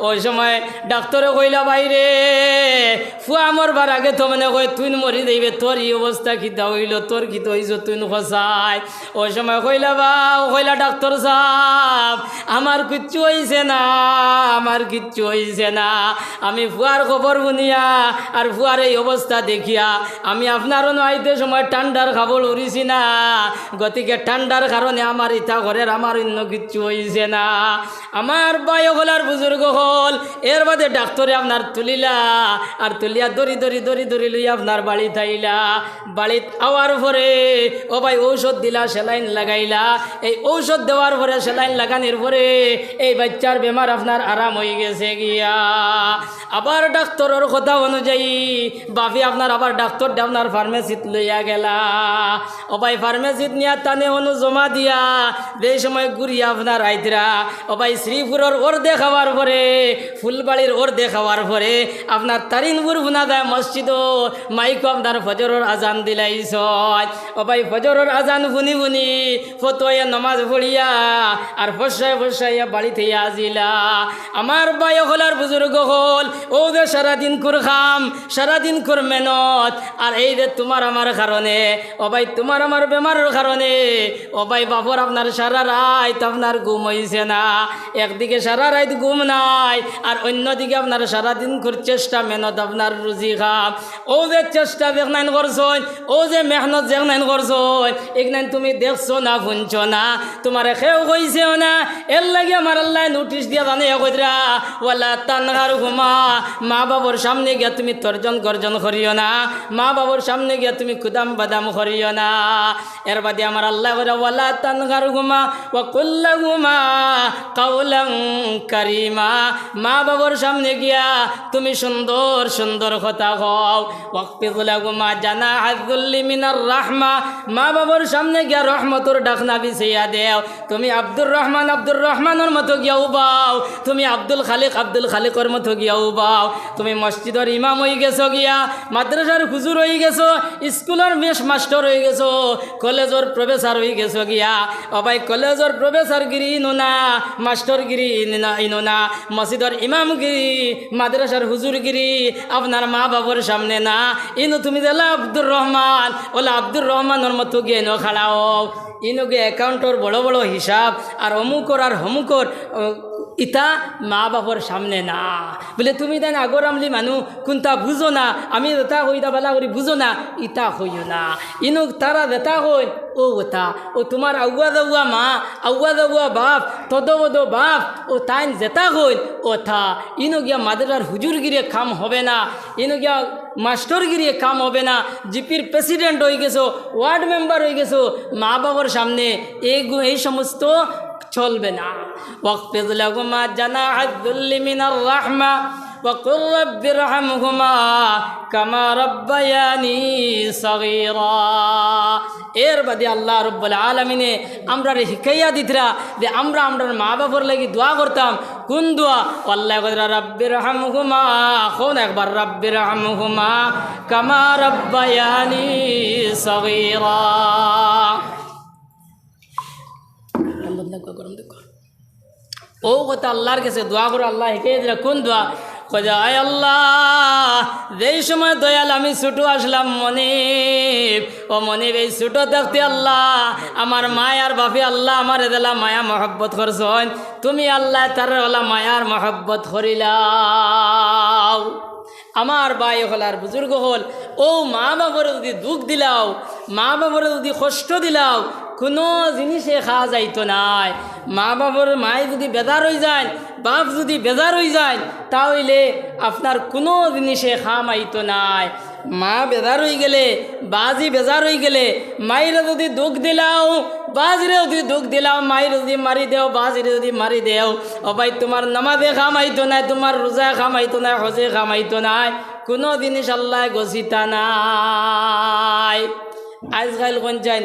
ওই সময় ডাক্তারে কইলা, বাইরে ফুয়া মরবার আগে তো মানে কই তুই মরি যাইবে, তোর এই অবস্থা কিতা হইল, তোর কিতা হইছ তুই খসাই। ওই সময় কইলা, কইলা ডাক্তার সাহেব আমার কিচ্ছু হইছে না, আমার কিচ্ছু হইছে না, আমি ফুয়ার খবর শুনিয়া আর ফুয়ার এই অবস্থা দেখিয়া আমি আপনারও নয়তে সময় ঠান্ডার খাবার উড়িছি না, গতিকে ঠান্ডার কারণে আমার ইটা ঘরের আমার অন্য কিচ্ছু হইছে না। আমার বায়ু হলার বুজুর্গ হল এর বাদে ডাক্তারে আপনার তুলিলা আর তুলিয়া দড়ি দড়ি দড়ি দড়ি লইয়া আপনার বাড়ি থাইলা। বাড়িত আওয়ার পরে ও ভাই ঔষধ দিলা, সেলাইন লাগাইলা। এই ঔষধ দেওয়ার পরে সেলাইন লাগানোর পরে এই বাচ্চার বেমার আপনার আরাম হয়ে গেছে গিয়া। আবার ডাক্তারের কথা অনুযায়ী বাপি আপনার আবার ডাক্তার আপনার ফার্মেসিত লইয়া গেলা। ও ভাই ফার্মেসিত নিয়া টানে অনু জমা দিয়া যে সময় ঘুরিয়া আপনার আইতরা ও ভাই শ্রীপুরের ওর দেখাবার পরে ফুলবাড়ির ওর দেখাবার পরে আপনার তারিনপুর ভুনা দেয় মসজিদ মাইকো আপনার ফজরের আজান দিলাইছ। ও ভাই ফজরের আজান শুনি শুনি ফতোয়া নমাজ পড়িয়া আর ফসায় ফসাইয়া বাড়িতে আজিলা। আমার বায়ু হলার বুজুর্গ হল ও যে সারাদিন কুর খাম, সারাদিন কুর মেহনত, আর এই যে তোমার আমার কারণে ও ভাই তোমার আমার বেমারের কারণে ও ভাই বাপর আপনার সারা রাত আপনার ঘুম হইছে না। একদিকে সারা রাত ঘুম নাই আর অন্যদিকে আপনার সারাদিন কুর চেষ্টা মেহনত আপনার রুজি খাম। ও যে চেষ্টা দেখনাইন করছই, ও যে মেহনত দেখনাইন করছই, এখানে তুমি দেখছো না শুনছো না, তোমার খেয়েও কইছেও না। এর লাগে আমার আল্লাহ নোটিশ দিয়া জানিয়ে কইরা ওয়ালা তানহার ঘুমা, মা বাবার সামনে গিয়া তুমি তর্জন গর্জন করিও না, মা বাবার সামনে গিয়া তুমি কুদাম বাদাম করিও না। এর বাদে আমার আল্লাহ কইরা ওয়ালা তানহার ঘুমা ওয়া কুল্লা ঘুমা কাউলাম কারিমা, মা বাবার সামনে গিয়া তুমি সুন্দর সুন্দর কথা কও। ওয়াকফিদ লাহুমা জানাহাযুল্লি মিনার রাহমা, মা বাবার সামনে গিয়া রহমতের ডাকনা বিছাইয়া দেও। তুমি আব্দুর রহমানের মতো গিয়া উবাও, তুমি আব্দুল খালিকর মতো গিয়া উবাও। তুমি মসজিদের ইমাম হয়ে গেছো গিয়া, মাদ্রাসার হুজুর হয়ে গেছো, স্কুলের মেস মাস্টার হয়ে গেছো, কলেজের প্রফেসর হয়ে গেছো গিয়া। ও ভাই কলেজের প্রফেসরগিরি ইনো না, মাস্টারগিরি ইনো না, মসজিদের ইমামগিরি মাদ্রাসার হুজুরগিরি আপনার মা বাবার সামনে না। ইনো তুমি দিলা আব্দুর রহমান, ওলা আব্দুর রহমানের মতো গিয়ে ইনো খাড়াও। ইনোকে অ্যাকাউন্টর বড় বড় হিসাব আর অমুকর আর হমুকর ইতা মা বাবার সামনে না। বলে তুমি তাই আগর আমলি মানুষ কোনটা বুঝো না, আমি যেটা হইতা বেলা করি বুঝো না, ইতা হইও না। ইনু তারা যেটা হই ও ওটা, ও তোমার আগুয়া দাগুয়া মা, আগুয়া দাগুয়া বাপ, তদবদ বাপ, ও তাই যেটা হই ওটা। ইনু গিয়া মাদ্রাসার হুজুরগিরিয়ে কাম হবে না, ইনু গিয়া মাস্টারগিরিয়ে কাম হবে না। জিপির প্রেসিডেন্ট হয়ে গেছো, ওয়ার্ড মেম্বার হয়ে গেছো, মা বাবার সামনে এই সমস্ত চলবে না। ওয়াকফিদ লাহুমা জানাহাযুল্লি মিনার রাহমা ওয়া কুর রাব্বিরহামহুমা কামা রাব্বায়ানি সগীরা। এর বাদে আল্লাহ রাব্বুল আলামিনে আমরা শিখাইয়া দিতরা যে আমরা আমরার মা বাবার লাগি দোয়া করতাম। কোন দোয়া? আল্লাহ কইরা রাব্বিরহামহুমা, কোন একবার রাব্বিরহামহুমা কামা রাব্বায়ানি সগীরা। ও কথা আল্লাহর কাছে দোয়া করো, আল্লাহ হেঁকে দিলা। কোন দোয়া? কইয়া আয় আল্লাহ, যেই সময় দয়াল আমি ছোটো আসলাম মনিব, ও মনিব এই ছোটো থাকতে আল্লাহ আমার মায়ার বাপে আল্লাহ আমার দিলা মায়া মহব্বত করছেন, তুমি আল্লাহ তার ওলা মায়ার মহব্বত করিলাও। আমার বাই হলার বুজুর্গ হল ও মা বাবার যদি দুঃখ দিলাও, মা বাবার যদি কষ্ট দিলাও, কোনো জিনিসে খাওয়া যাইতো নাই। মা বাবার মায় যদি বেজার হয়ে যায়, বাপ যদি বেজার হয়ে যায়, তাহলে আপনার কোনো জিনিসে খামাইতো নাই। মা বেজার হয়ে গেলে, বাজি বেজার হয়ে গেলে, মায়ের যদি দুঃখ দিলাও, বাজরে যদি দুঃখ দিলাও, মায়ের যদি মারি দেও, বাজরে যদি মারি দেও, ও ভাই তোমার নামাজে খামাইতো নাই, তোমার রোজা খামাইতো নাই, হজে খামাইতো নাই, কোনো জিনিস আল্লাহ গছিতা নাই। আজকাল কোন চাই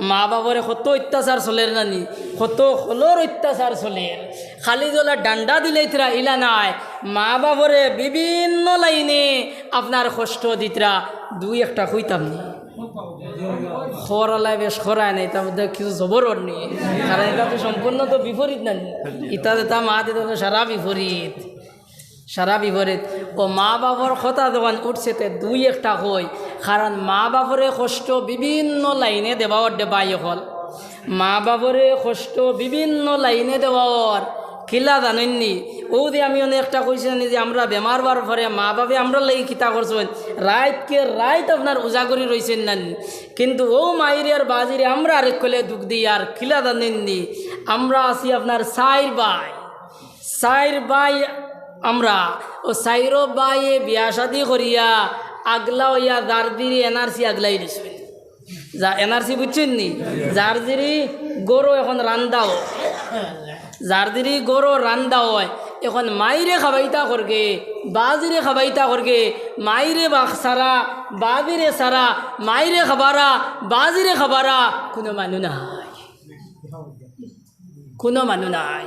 মা বাবারে কত অত্যাচার চলের নানি, কত হলোর অত্যাচার চলের। খালি জলা ডান্ডা দিলেই তিরা ইলা নাই, মা বাবারে বিভিন্ন লাইনে আপনার কষ্ট দিতরা। দুই একটা কইতাম নি, খরালাই বেশ খরায় নাই, তার মধ্যে কিছু জবর নেই, কারণ এটা তো সম্পূর্ণ তো বিপরীত নানি। ইটা যেটা মা দিতা তো সারা বিপরীত, সারা বিপরীত। ও মা বাবার কথা যখন উঠছে তে দুই একটা হই, কারণ মা বাবরে কষ্ট বিভিন্ন লাইনে দেওয়ার দেবাই হল, মা বাবরে কষ্ট বিভিন্ন লাইনে দেওয়ার কিলা জানেননি ও যে আমি অনেকটা কইছেন যে আমরা বেমার বার পরে মা বাবা আমরা লাগি খিতা করছেন রাইতকে রাইত আপনার উজাগরি রয়েছেন না কিন্তু ও মাইরে আর বাজিরে আমরা আরেক কলে দুঃখ দিই আর কিলা জানেননি আমরা আছি আপনার সাইর বাই আমরা ও সাইরো বাইয়ে বিয়া শাদি করিয়া আগলা হইয়া জারদিরি এনআরসি আগলাই দিছেন যা এনআরসি বুঝছেন নি জারদিরি গরু এখন রান্দাও জারদিরি গরু রান্দা হয় এখন মাইরে খাবাইতা করগে বাজিরে খাবাইতা করগে মাইরে বাঘ সারা বাজিরে সারা মাইরে খাবারা বাজিরে খাবারা কোনো মানু নাই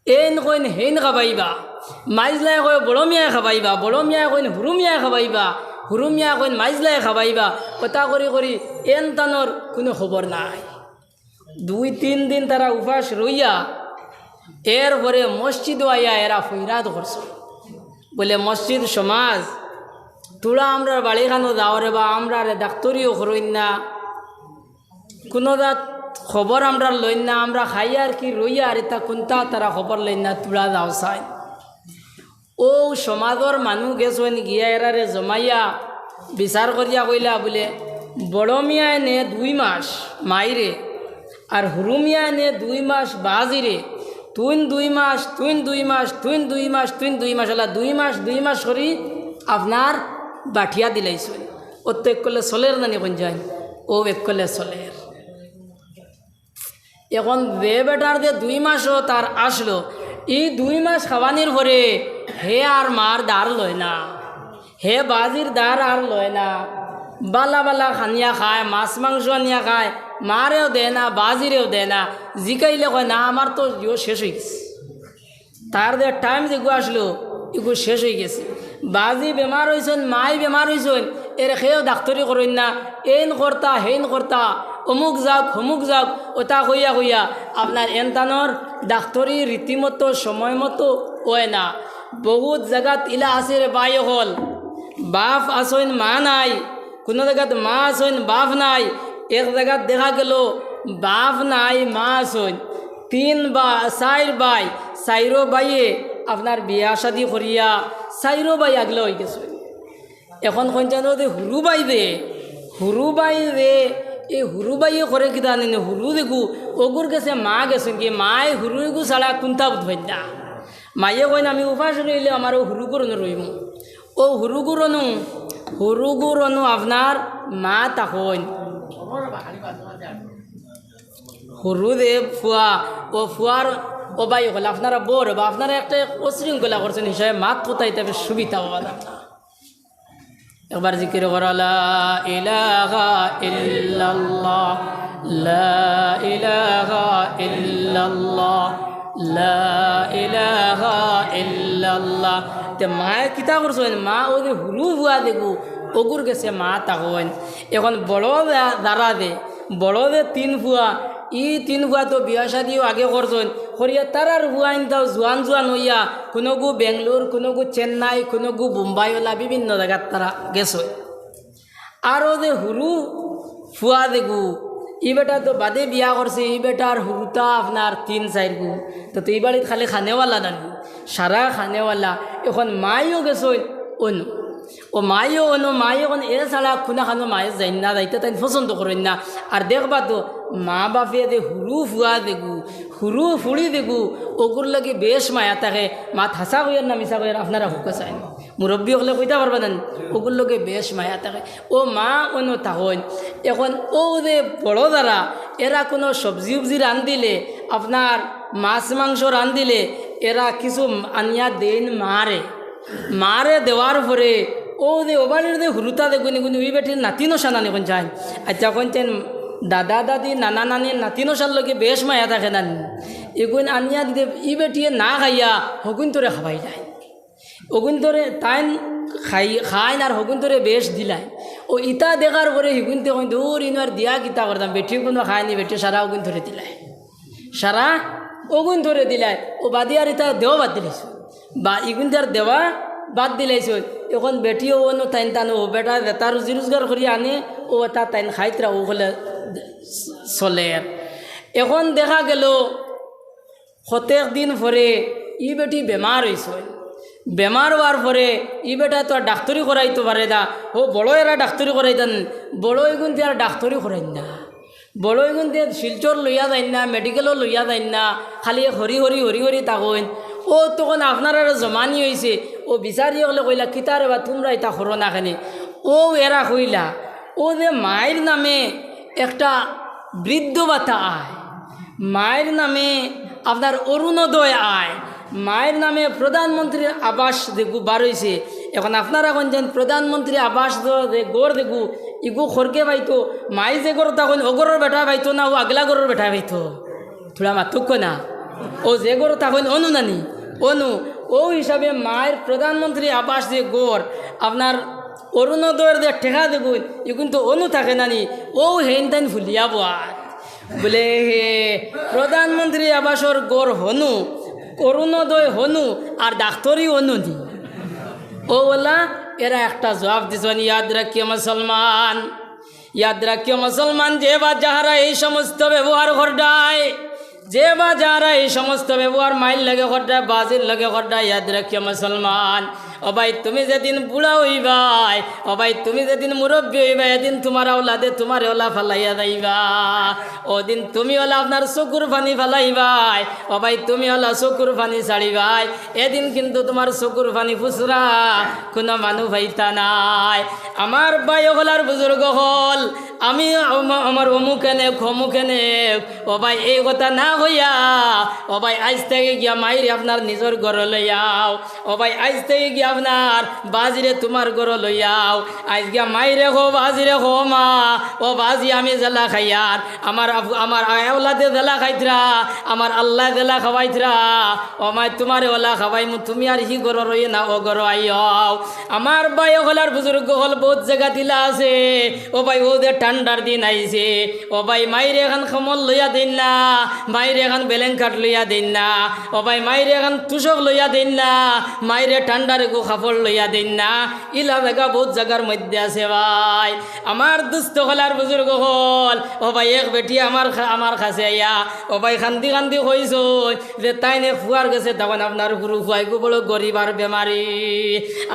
এন কইন হেন খাবাইবা মাইজলাই কয় বড় মিয়ায় খাবাইবা বড় মিয়ায় কইন হুরু মিয়ায় খাবাইবা হুরু মিয়া কইন মাইজলাই খাবাইবা কথা করি এন তানোর কোনো খবর নাই 2-3 দিন তারা উপাস রইয়া এরপরে মসজিদ আইয়া এরা ফৈরাত করছে বলে মসজিদ সমাজ তোরা আমরা বাড়িখানো যাওয়ারে বা আমরা ডাক্তরিও করইন না কোনো দাঁত খবর আমরা লইন না আমরা খাইয়া আর কি রইয়া আর এটা কোনটা তারা খবর লইন না তোরা যাও চাই ও সমাজর মানুষ গেছেন গিয়া এরারে জমাইয়া বিচার করিয়া কইলা বলে বড় মিয়ায় নে 2 মাস মাইরে আর হুরু মিয়ায় নে 2 মাস বাজিরে তুই 2 মাস তুই 2 মাস তুই 2 মাস তুই 2 মাস হলা 2 মাস করি আপনার বাঠিয়া দিলাইছেন ও তো এক করলে চলের নানি কোন যায় ও এক করলে চলের এখন বে বেটার যে 2 মাসও তার আসলো এই 2 মাস খাওয়ানির পরে হে আর মার দার লয় না হে বাজির দার আর লয় না বালা বালা খানিয়া খায় মাছ মাংস আনিয়া খায় মারেও দেয় না বাজিরেও দেয় না জিকাইলে কয় না আমার তো ইও শেষ হয়ে গেছে তার যে টাইম যেগু আসলো এগু শেষ হয়ে গেছে বাজি বেমার হয়েছেন মাই বেমার হয়েছেন এর খেয়েও ডাক্তারি করেন না এন কর্তা হেন কর্তা অমুক যাক হমুক যাক ওটা হইয়া আপনার এনতানোর ডাক্তারি রীতিমতো সময় মতো হয় না বহুত জায়গাত ইলা আছে রে বাই হল বাপ আসইন মা নাই কোনো জায়গাত মা আসইন বাপ নাই এক জায়গাত দেখা গেল বাপ নাই মা আসইন 4 ভাই 4 ভাইয়ে আপনার বিয়া শাদি করিয়া 4 ভাই আগলে হয়ে গেছে এখন কইতানো যে হুরু বাই রে এই হুরু বাইয়ে করে কি জানি না হুরু দেখু ওগুর গেছে মা গেছেন কি মায় হুরুগু ছাড়া কোনটা বুঝবেন না মাইয়ে কইন আমি উপাস রইলে আমার হুরু করুন রইম ও হুরু রনু আপনার মা তখন হুরু দে ফুয়া ও ফুয়ার ও বাই হলে আপনারা বোর বা আপনারা একটা অশৃঙ্খলা করছেন হিসাবে মাত কোথায় তবে সুবিধা হওয়া না একবার জিকির কর লা ইলাহা ইল্লাল্লাহ লা ইলাহা ইল্লাল্লাহ লা ইলাহা ইল্লাল্লাহ তে মায়ে কিতা করছেন মা ও যে হুলু ভুয়া দেখু ওগুর গেছে মা তখন এখন বড় দাঁড়া দে বড় দে 3 ভুয়া 3 ভুয়া তো বিয়া শাদিও আগে করছেন করিয়া তারার ভুয়াইন তাও জোয়ান হইয়া কোনো গু বেঙ্গলোর কোনো গু চেন্নাই কোনো গু মুম্বাই ওলা বিভিন্ন জায়গার তারা গেছে আরও যে হুরু ফুয়া দেখু ই বেটা তো বাদে বিয়া করছে ই বেটার হুরুতা আপনার 3-4 গু তো এই বাড়িত খালি খানেওয়ালা নানি সারা খানেওয়ালা এখন মাইও গেছে অনু ও মাইও এখন এ ছাড়া খুনা খানো মায়ে যাই না যাইতে তাই পছন্দ করেন না আর দেখবা তো মা বাপে দে হুরু ফুয়া দেখু হুরু ফুড়ি দেখু ওগুর লাগে বেশ মায়া থাকে মা হাসা কইয়ার না মিশা কইয়ার আপনারা হুকে চাই মুরব্বী হলে কইতে পারবা না ওগুর লগে বেশ মায়া থাকে ও মা অন্য তাহন এখন ও যে বড় দ্বারা এরা কোনো সবজি উবজি রান দিলে আপনার মাছ মাংস রান দিলে এরা কিছু আনিয়া দেন মারে দেওয়ার পরে ও যে ওবারের যে হুরুতা দেখুন এগুলো ওই বেটির নাতিনো সানানি কোন চাই আচ্ছা কোনছেন দাদা দাদি নানা নানির নাতিনো সার লোকে বেশ মায়া থাকে নানি এগুন আনিয়া দিতে ই বেটিয়ে না খাইয়া হগুন তোরে খাবাই যায় ওগুন তোরে তাইন খাইন আর হগুন তোরে বেশ দিলাই ও ইতা দেখার পরে হিগুনতে কই দূর ইনার দিয়া কিতা করতাম বেটি কোনো খায়নি বেটি সারা ওগুন ধরে দিলাই সারা ওগুন ধরে দিলাই ও বাদিয়ার ইতা দেওয়া বাদ দিলাইছ বা ইগুন তার দেওয়া বাদ দিলাইছ এখন বেটিও অন্য তাইন টানো বেটা বেটা রুজি রোজগার করি আনে ও এটা তাইন খাইতরা ও বলে চলে এখন দেখা গেল প্রত্যেক দিন পরে ই বেটি বেমার হয়েছে। বেমার হওয়ার পরে ই বেটা তো আর ডাক্তারি করাইতে পারে না। ও বড় এরা ডাক্তারি করাইতেন, বড় এগুন আর ডাক্তারি করাই না, বড় এগুন শিলচর লইয়া যাই না, মেডিকেলও লইয়া যাই না, খালি হরি হরি হরি হরি তাকইন। ও তখন আপনার আর জমানি হয়েছে। ও বিচারি হলে কইলা কিতারে বা তোমরা এটা করো না খানি। ও এরা কইলা ও যে মায়ের নামে একটা বৃদ্ধ ভাতা আয়, মায়ের নামে আপনার অরুণোদয় আয়, মায়ের নামে প্রধানমন্ত্রীর আবাস দেখু বার হয়েছে। এখন আপনারা এখন যেন প্রধানমন্ত্রী আবাস গড় দেখু ইগু খরকে পাইতো, মাই যে গড় তখন অগরের বেটা পাইতো না, ও আগলা গড়ের বেটা পাইতো, থোড়া মাতুক্য না। ও যে গড় তখন অনু নানি অনু ও হিসাবে মায়ের প্রধানমন্ত্রী আবাস যে গড় আপনার অরুণোদয়ের যে ঠেকা দেখুন ই কিন্তু অনু থাকে নানি। ও হেন তাইন ভুলিয়া বাদ বলে হে প্রধানমন্ত্রী আবাসর গড় হনু, অরুণোদয় হনু আর ডাক্তারি অনুনি। ও বলা এরা একটা জবাব দিছেন, ইয়াদ রাখিও মুসলমান, ইয়াদ রাখিও মুসলমান, যে বা যাহারা এই সমস্ত ব্যবহার ঘটায়, যে বা যারা এই সমস্ত ব্যবহার মাইল লাগে ঘটায়, বাজির লাগে ঘটায়, ইয়াদ রাখিও মুসলমান, ও ভাই তুমি যেদিন বুড়া হইবাই, ও ভাই তুমি যেদিন মুরব্বী হইবা, এদিন তোমার ওলাদে তোমার ওলা ফালাইয়া যাইবা, ওদিন তুমি ওলা আপনার চকুর পানি ফালাইবাই, ও ভাই তুমি ওলা চকুর পানি ছাড়িবাই, এদিন কিন্তু তোমার চকুর পানি ফুসরা কোনো মানুষ ভাইতা নাই। আমার ভাই হলার বুজুর্গ হল, আমি আমার অমুকে নে খমুকে নে, ও ভাই এই কথা না হইয়া, ও ভাই আজ থেকে গিয়া মাইরে আপনার নিজের ঘর লইয়াও, ও ভাই আজ থেকে গিয়া আপনার বাজিরে তোমার ঘর লইয়াও, আজ গিয়া মাইরে হো বাজিরে হো মা, ও বাজি আমি জেলা খাইয়ার, আমার আমার আওলাদে জেলা খাইতরা, আমার আল্লাহ জেলা খাওয়াইতরা, ও মাই তোমার ওলা খাওয়াই তুমি আর হি ঘর রইয়ে না, ও ঘর আইয়াও। আমার ভাই হলার বুজুর্গ হল বহুত জায়গা দিলা আছে, ও ভাই ওদের ঠান্ডার দিন আইছে, ও ভাই মাইরে এখন খমল লইয়া দিন না, মাইরে এখন বেলেং কাঠ লইয়া দিন না, ও ভাই মাইরে এখন তুষক লইয়া দিন না, মাইরে ঠান্ডার গো কাপড় লইয়া দিন না। ইলা জায়গা বহুত জায়গার মধ্যে আছে ভাই। আমার দুস্থ হলার বুজুর্গ হল, ও ভাই এক বেটি আমার কাছে আইয়া, ও ভাই খান্দি খান্দি হইছ যে তাই নে ফুয়ার গেছে, তখন আপনার গুরু ফুয়াই গো বড় গরিব আর বেমারি,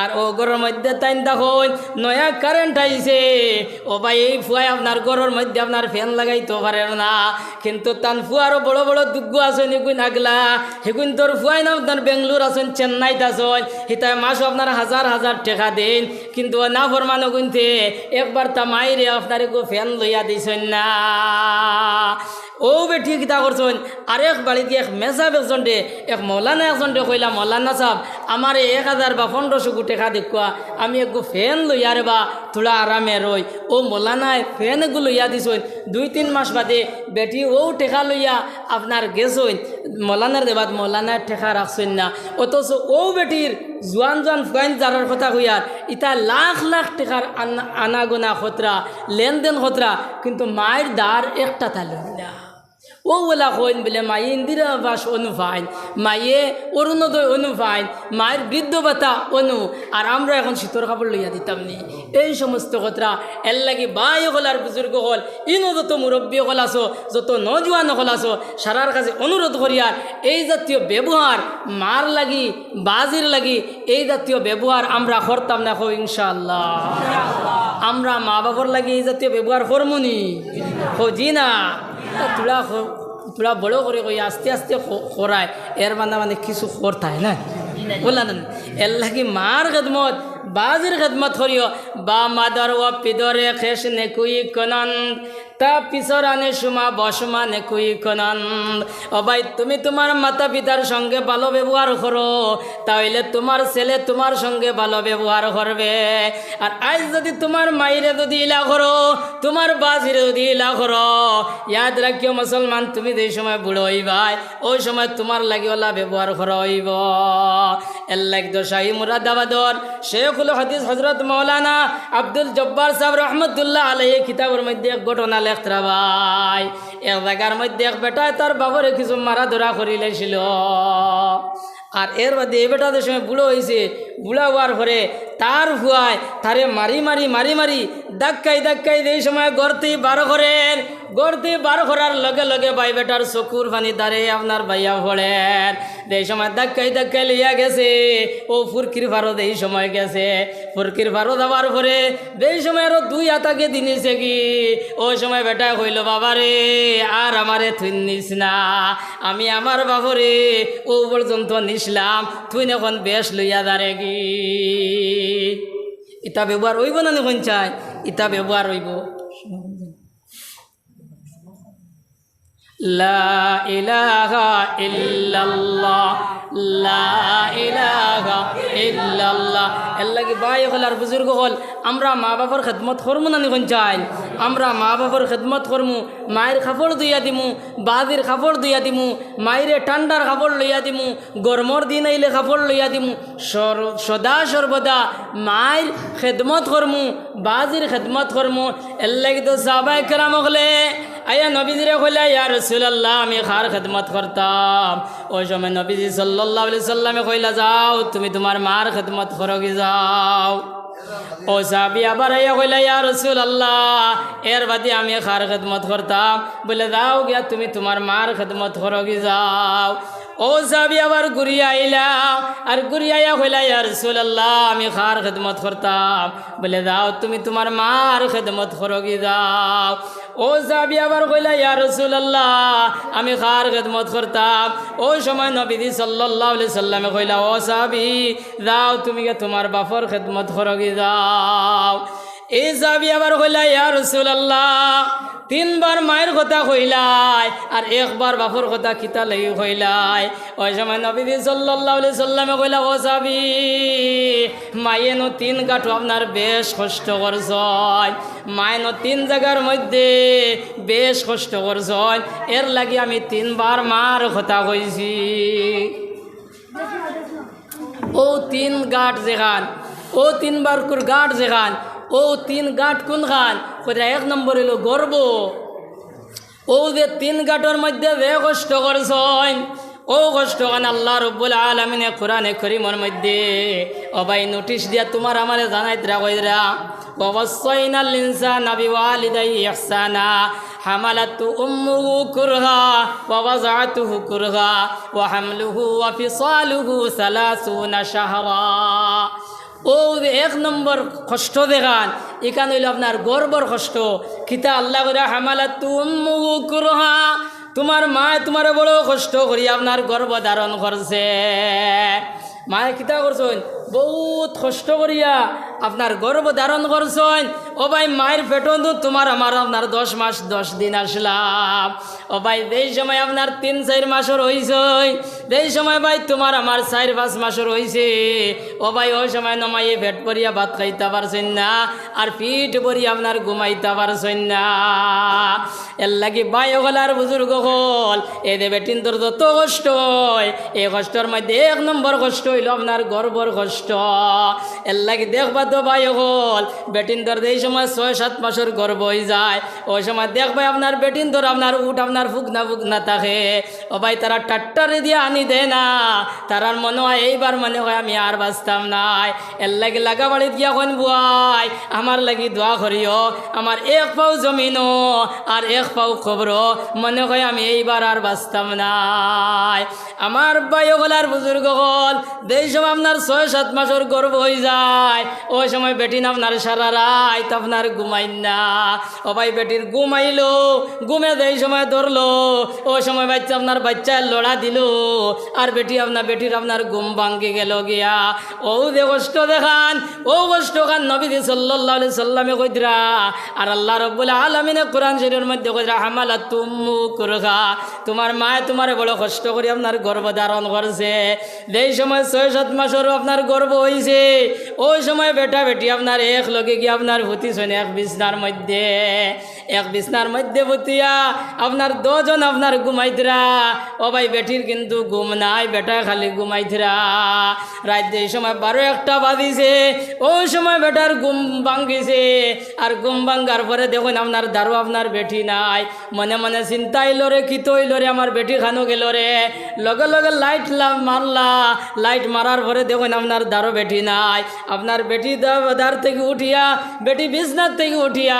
আর ও ঘরের মধ্যে তাই দেখুন নয়া কারেন্ট আইছে, ও ভাই এই ফুয়াই আপনার ঘরের মধ্যে আপনার ফ্যান লাগাইতে পারেন না, কিন্তু তান ফুয়ারও বড় বড় দুগ্গ আছেন এগুন আগলা, সেগুন তোর ফুয়াই না আপনার বেঙ্গলোর আছেন, চেন্নাইত আছেন, হিতায় মাসও আপনার হাজার হাজার টাকা দেন, কিন্তু না ফরমানো গুনতে একবার তা মাইরে আপনার গো ফ্যান লইয়া দিছেন না। ও বেটি কিতা করছেন, আরেক বাড়িতে এক মেজা একজনটে এক মৌলানা একজনটে কইলা, মৌলানা সাহেব আমার 1000 বা 1500 টাকা দেখুয়া, আমি একগু ফ্যান লইয়ারে বা থোড়া আরামে রই। ও মৌলানায় ফ্যান এগু লইয়া দিছেন, 2-3 মাস বাদে বেটি ও টেকা লইয়া আপনার গেছেন মৌলানার দেবাদ, মৌলানার টেকা রাখছেন না, অথচ ও বেটির জোয়ান জোয়ান ফুয়াইন যারার কথা কইয়ার ইতা লাখ লাখ টাকার আনাগোনা খতরা লেনদেন খতরা, কিন্তু মায়ের দ্বার একটা তালুন না। ও ওলা কইন বলে মায়ে ইন্দিরা আবাস অনুফাইন, মায়ে অরুণোদয় অনুফাইন, মায়ের বৃদ্ধ ভাতা অনু, আর আমরা এখন শীতর কাপড় লইয়া দিতাম নি। এই সমস্ত কথা এর লাগি বাই হলার বুজুর্গ হল, ইনো যত মুরব্বী হল আসো, যত নজওয়ান হল আসো, সারার কাছে অনুরোধ করিয়ার এই জাতীয় ব্যবহার মার লাগি বাজির লাগি এই জাতীয় ব্যবহার আমরা করতাম না। হো ইনশাআল্লাহ আমরা মা বাবার লাগি এই জাতীয় ব্যবহার করমুনি, হো জি না, তোরা বড় করে কই আস্তে আস্তে করায়, এর মানে কিছু করতায় না বললেন। এর লাগি মার খেদমত বাজির খেদমত করিও, বা মাদার ও পিদরে খেস নেকুই কনন্দ, তা পিছর আনে সুমা বসমা নেকুই কনন্দ। ও ভাই তুমি তোমার মাতা পিতার সঙ্গে ভালো ব্যবহার করো, তাহলে তোমার ছেলে তোমার সঙ্গে ভালো ব্যবহার করবে। আর আজ যদি তোমার মাইরে যদি ইলা করো, তোমার বাজিরে যদি ইলা করো, ইয়াদ রাখিও মুসলমান, তুমি যেই সময় বুড়ো হইবাই ওই সময় তোমার লাগি ওলা ব্যবহার করা হইব। এর লাগ দশাই মুরাদাবাদর শেখুল হাদিস হজরত মৌলানা আব্দুল জব্বার সাহেব রহমতুল্লাহ আলাইহি কিতাবের মধ্যে এক ঘটনা লেখরা ভাই। এক জায়গার মধ্যে এক বেটায় তার বাবরে কিছু মারা ধরা করিলেছিল, আর এর বাদে এই বেটাদের সময় বুড়ো হয়েছে, বুড়া হওয়ার পরে তার হুয়ায় তারে মারি মারি মারি মারি ধাক্কাই ধাক্কাই এই সময় গড়তেই 12 করেন। গড়তে বার করার লগে লগে ভাই বেটার চকুর পানি দাঁড়ে আপনার ভাইয়া পড়েন। এই সময় ধাক্কাই ধাক্কাই লইয়া গেছে ও ফুরকির ভারত এই সময় গেছে। ফুরকির ভারত যাওয়ার পরে এই সময় আরো 2 হাতাকে দিনেছে কি ওই সময় বেটা কইল বাবা রে আর আমারে তুই নিস না, আমি আমার বাবরে ও পর্যন্ত নিসলাম, তুই এখন বেশ লইয়া দাঁড়ে কি। ইতা ব্যবহার হইব না কোন চাই, ইতা ব্যবহার হইব। লা ইলাহা ইল্লাল্লাহ লা ইলাহা ইল্লাল্লাহ। এর লাগি ভাই হল আর বুজুর্গ হল আমরা মা বাবার খেদমত করমু না কোন চাই, আমরা মা বাবার খেদমত করমু, মায়ের কাপড় ধুইয়া দিমু, বাদির কাপড় ধুইয়া দিমু, মায়েরে ঠান্ডার কাপড় লইয়া দিমু, গরমর দিন আইলে কাপড় লইয়া দিমু, সদা সর্বদা মায়ের খেদমত করমু, বাজির খেদমত করমু। এর লাগি তো সাহাবায়ে কেরাম হলে আয়া নবীজিরে কইলা ইয়া রাসূলুল্লাহ আমি খার খেদমত করতাম। ওই সময় নবীজি সাল্লাল্লাহু আলাইহি সাল্লামে কইলা যাও তুমি তোমার মার খেদমত করো কি যাও। ও সাহাবী আবার আয়া কইলা ইয়া রাসূলুল্লাহ এর বাদে আমি খার খেদমত করতাম। বলে যাও গিয়া তুমি তোমার মার খেদমত করো কি যাও। ও সাহাবী আবার ঘুরিয়া আইলা আর ঘুরিয়া আইয়া কইলা ইয়া রাসূলুল্লাহ আমি খার খেদমত করতাম। বলে যাও তুমি তোমার মার খেদমত করো কি যাও। ও সাহাবী আবার কইলা ইয়া রাসূলুল্লাহ আমি খার খেদমত করতাম। ওই সময় নবীজি সাল্লাল্লাহু আলাইহি সাল্লামে কইলা ও সাহাবী যাও তুমি তোমার বাপর খেদমত করো কি যাও। এই সাহাবী আবার কইলা ইয়া রাসূলুল্লাহ 3 বার মায়ের কথা কইলাই আর 1 বার বাপর কথা কিতা লাগি কইলাই। ওই সময় নবীজি সাল্লাল্লাহু আলাইহি সাল্লামে কইলা ও সাহাবী মায়ে নো 3 গাঁঠো আপনার বেশ কষ্ট করছয়, মায়ে নো 3 জায়গার মধ্যে বেশ কষ্ট করছয়, এর লাগি আমি 3 বার মার কথা কইছি। ও 3 গাঁঠ যেখান, ও 3 বার কুর গাঁঠ যেখান, ও 3 গাঁঠ কোন খান কইরা 1 নম্বর হইল গর্ব। ও যে 3 গাঁঠের মধ্যে যে কষ্ট করছয় ও কষ্ট খান আল্লাহ রব্বুল আলামিনে কোরআনে কারীমের মধ্যে ও ভাই নোটিশ দিয়া তোমার আমারে জানাইতরা কইরা ওয়াসাইনাল ইনসানা বিওয়ালিদাইহি ইহসানা হামালাতু উম্মুহু কুরহা ওয়া ওয়াযাতুহু কুরহা ওয়া হামলুহু ওয়া ফিসালুহু 30 শাহরা। ও 1 নম্বর কষ্ট দেখান এখানে হইল আপনার গর্বর কষ্ট। কিতা আল্লাহ করে হামালাতু উম্মুহু কুরহা তোমার মা তোমার বড় কষ্ট করি আপনার গর্ভ ধারণ করছে। মায়ে কিতা করছেন বহুত কষ্ট করিয়া আপনার গর্ভ ধারণ করছেন। ও ভাই মায়ের পেটও তোমার আমার আপনার 10 মাস 10 দিন আসলাম। ও ভাই এই সময় আপনার 3-4 মাসের হয়েছে, এই সময় ভাই তোমার আমার 4-5 মাসের হয়েছে। ও ভাই ওই সময় নমাইয়ে পেট ভরিয়া ভাত খাইতে পারছেন না আর পিঠ ভরিয়া আপনার ঘুমাইতে পারছেন না। এর লাগি ভাই হলার বুজুর্গ হল এ দেবে তিনটোর যত কষ্ট হয় এই কষ্টর মধ্যে 1 নম্বর কষ্ট হইল আপনার গর্বর কষ্ট। এর লাগি দেখবা তো ভাই হল বেটিনদর এই সময় 6-7 মাসের গর্ব হয়ে যায়। ওই সময় দেখবে আপনার বেটিনদর আপনার উঠ আপনার ফুকনা থাকে। ও ভাই তারা টাট্টারে দিয়ে আনি দেয় না, তারার মনে হয় এইবার মনে হয় আমি আর বাঁচতাম নাই। এর লাগি লাগা বাড়িত গিয়া কোন বুয়াই আমার লাগি দোয়া করিও, আমার 1 পাও জমিনও আর 1 পাও খবর মনে হয় আমি এইবার আর বাঁচতাম নাই। আমার ভাই হলার বুজুর্গ হল যেই সময় আপনার 6-7 মাসের গর্ব হয়ে যায় ওই সময় বেটিন আপনার সারা রাত আপনার ঘুমাই না। ও ভাই বেটির ঘুমাইলো, ঘুমে যেই সময় ধরলো ওই সময় বাচ্চা আপনার বাচ্চা লড়া দিল আর বেটির আপনার ঘুম ভাঙ্গি গেল গিয়া। ও যে কষ্ট দেখান ও কষ্ট খান নবী সাল্লাল্লাহু আলাইহি সাল্লামে কইরা আর আল্লাহ রাব্বুল আলামিনে কোরআন শরীফের মধ্যে কইরা হামালাতু উম্মু কুরহা তোমার মা তোমারে বড় কষ্ট করে আপনার গর্ভ ধারণ করছে। যেই সময় 6-7 মাসের আপনার গর্ভ হয়েছে ওই সময় বেটি আপনার এক লগে গিয়ে আপনার ভূতি শোনে এক বিছনার মধ্যে ভূতিয়া আপনার 2 জন আপনার ঘুমাইতরা। ও ভাই বেটির কিন্তু ঘুম নাই, বেটা খালি ঘুমাইতরা। রাত যেই সময় 12-1টা বাজিছে ওই সময় বেটার ঘুম ভাঙ্গিছে আর ঘুম ভাঙ্গার পরে দেখুন আপনার দারু আপনার বেটি নাই। মনে মনে চিন্তা হইল রে কি তো হইল রে আমার বেটি খানো গেল রে। লগে লগে লাইট মারলা, লাইট মারার পরে দেখুন আপনার দারো বেটি নাই, আপনার বেটি দার থেকে উঠিয়া বেটি বিছনার থেকে উঠিয়া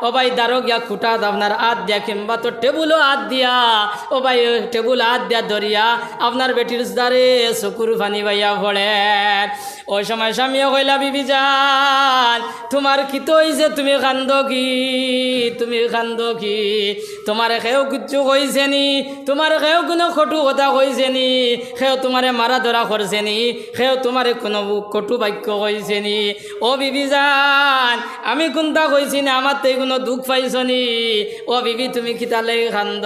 ও ভাই দারো গিয়া খুঁটাত আপনার হাত দিয়া কিংবা তো টেবুলও হাত দিয়া ও ভাই টেবুল হাত দিয়া ধরিয়া আপনার বেটির দ্বারে চকুর পানি বাইয়া পড়ে। ওই সময় স্বামীও কইলা বিবি যান তোমার কি তো হইছে, তুমি কান্দ কি, তুমি কান্দ কি, তোমার কেউ কিচ্ছু কইছে নি, তোমার কেউ কোনো কটু কথা কইছে নি, কেউ তোমারে মারা ধরা করছে নি, কেউ তোমারে কোনো কটু বাক্য কইছে নি? ও বিবি যান আমি কোনটা কইছি না, আমার তো কোনো দুঃখ পাইছ নি? ও বিবি তুমি কিতালে কান্দ,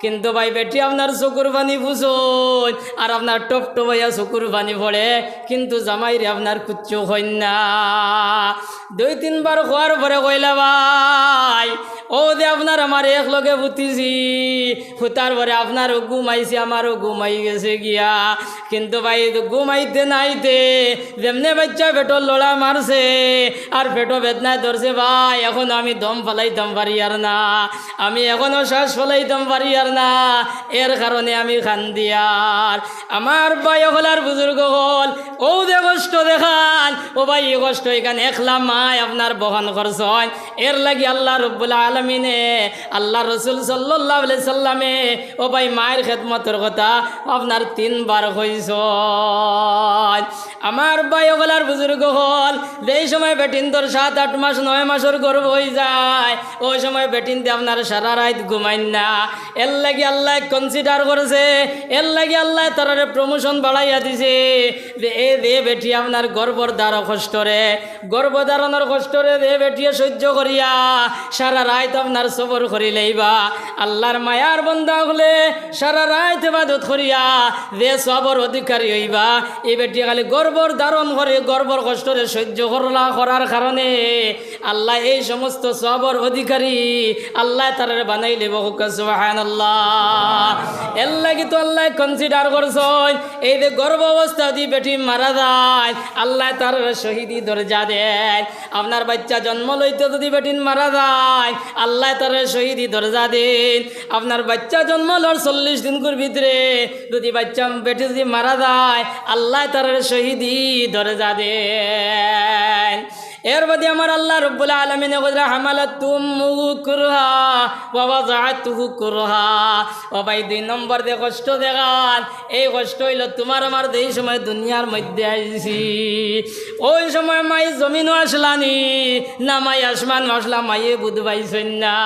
কিন্তু ভাই বেটি আপনার চকুর পানি বুঝুন আর আপনার টপ টপাইয়া চকুর পানি পড়ে, কিন্তু জামাইরে আপনার কুচ্ছু হইন না। 2-3 বার খোয়ার পরে কইলা ভাই ও দে আপনার আমার এক লগে বুতিছি, ফুতার পরে আপনারও ঘুমাইছে আমারও ঘুমাই গেছে গিয়া, কিন্তু ভাই ঘুমাইতে নাইতে যেমনে বাচ্চা পেটর লড়া মারছে আর পেটো বেদনায় ধরছে ভাই, এখন আমি দম ফেলাইতাম পারি আর না, আমি এখনও শ্বাস ফেলাইতাম পারি আর না, এর কারণে আমি কান্দি। আর আমার ভাই হলার বুজুর্গ হল ও দে কষ্ট দেখান, ও ভাই এ কষ্ট এখানে একলা মায় আপনার বহন করছেন, এর লাগি আল্লাহ রব্বুল আলমিনে আল্লাহ রসুল সাল্লাল্লাহু আলাইহি সাল্লামে ও ভাই মায়ের খেদমতের কথা আপনার 3 বার কইছ। আমার ভাই ওগুলার বুজুর্গ হল যেই সময় বেটিন তোর 7-8 মাস 9 মাসের গর্ভ হয়ে যায়, ওই সময় বেটিন দিয়ে আপনার সারা রাত ঘুমাইন না, এর লাগি আল্লাহ কনসিডার করেছে, এর লাগি আল্লাহ তার প্রমোশন বাড়াইয়া দিছে যে এ দে বেটি আপনার গর্ভর দ্বারা কষ্টরে, গর্ভধারণের কষ্টরে দে বেটিয়ে সহ্য করিয়া সারা রাত আপনার সবর করিলেইবা আল্লাহর মায়ার বন্ধা হলে সারা রাত ইবাদত করিয়া যে সবর অধিকারী হইবা। এই বেটি খালি গর্বর ধারণ করে গর্বর কষ্টরে সহ্য করার কারণে আল্লাহ এই সমস্ত সবর অধিকারী আল্লাহ তার বানাই লেব। সুবহানাল্লাহ। এর লাগি তো আল্লাহ কনসিডার করছেন এই যে গর্ভ অবস্থা যদি বেটি মারা যায় আল্লাহ তার শহীদি দরজা দেন, আপনার বাচ্চা জন্ম লইতে যদি বেটিন মারা যায় আল্লাহ তার শহীদি দরজা দেন, আপনার বাচ্চা জন্ম লর 40 দিন ভিতরে যদি বাচ্চা বেটি যদি মারা যায় আল্লাহ তার শহীদি দরজা দেন। এর বাদে আমার আল্লাহ রব্বুল আলামিন কইরা হামালাতুম কুরহা ওয়া ওয়াযাতুহু কুরহা। ও ভাই 2 নম্বর দে কষ্ট দেখান, এই কষ্ট হইল তোমার আমার যেই সময় দুনিয়ার মধ্যে আইছি ওই সময় মাই জমিনও আসলানি না, মাই আসমান আসলা মাইয়ে বুধ পাইছেন না।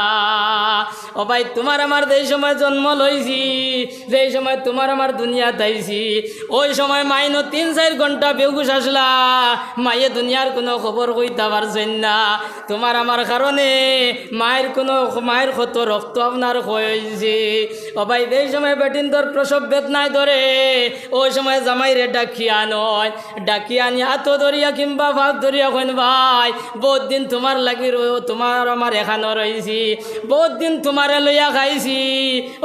ও ভাই তোমার আমার যেই সময় জন্ম লইছি, যেই সময় তোমার আমার দুনিয়াতে আইছি ওই সময় মাইনো 3-4 ঘন্টা বেহুশ আসলা, মাইয়ে দুনিয়ার কোনো খবর কইতে পারছেন না। তোমার আমার কারণে মায়ের কত রক্ত আপনার হয়েছে। ও ভাই এই সময় বেটিন তোর প্রসব বেদনায় ধরে ওই সময় জামাইরে ডাকিয়া নয়, ডাকিয়া আনি হাত ধরিয়া কিংবা ভাত ধরিয়া কইন ভাই বহুত দিন তোমার লাগি তোমার আমার এখানে রয়েছি, বহুত দিন তোমারে লইয়া খাইছি।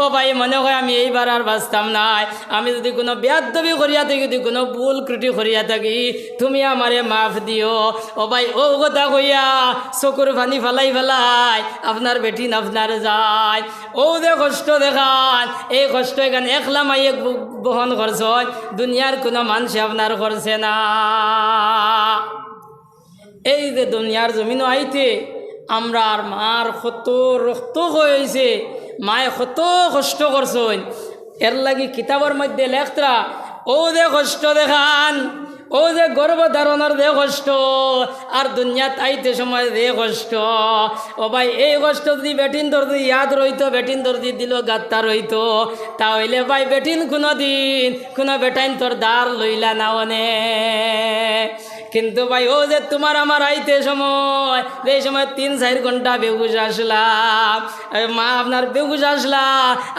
ও ভাই মনে হয় আমি এইবার আর বাঁচতাম নাই, আমি যদি কোনো বেয়াদবি করিয়া থাকি, যদি কোনো ভুল ত্রুটি করিয়া থাকি তুমি আমারে মাফ দিও। ও ভাই ও কথা কইয়া চকুর পানি ফেলাই আপনার বেটিন আপনার যায়। ও যে কষ্ট দেখান, এই কষ্ট এখানে একলা মাইয়ে বহন করছ, দুনিয়ার কোনো মানুষ আপনার করছে না। এই যে দুনিয়ার জমিনও আইতে আমরা আর মার কত রক্ত হয়েছে, মায়ে কত কষ্ট করছেন, এর লাগি কিতাবের মধ্যে লেখতরা ও যে কষ্ট দেখান, ও যে গর্ভধারণের দে কষ্ট আর দুনিয়াত আইতে সময় দে কষ্ট। ও ভাই এই কষ্ট যদি বেটিন তোর যদি ইয়াদ রইতো, বেটিন তোর দি দিল গাত্তা রইতো, তাহলে ভাই বেটিন কোনো দিন কোনো বেটাইন তোর দ্বার লইলা না অনে। কিন্তু ভাই ও যে তোমার আমার আইতে সময় এই সময় 3-4 ঘন্টা বেহুশ আসলাম, মা আপনার বেহুশ আসলা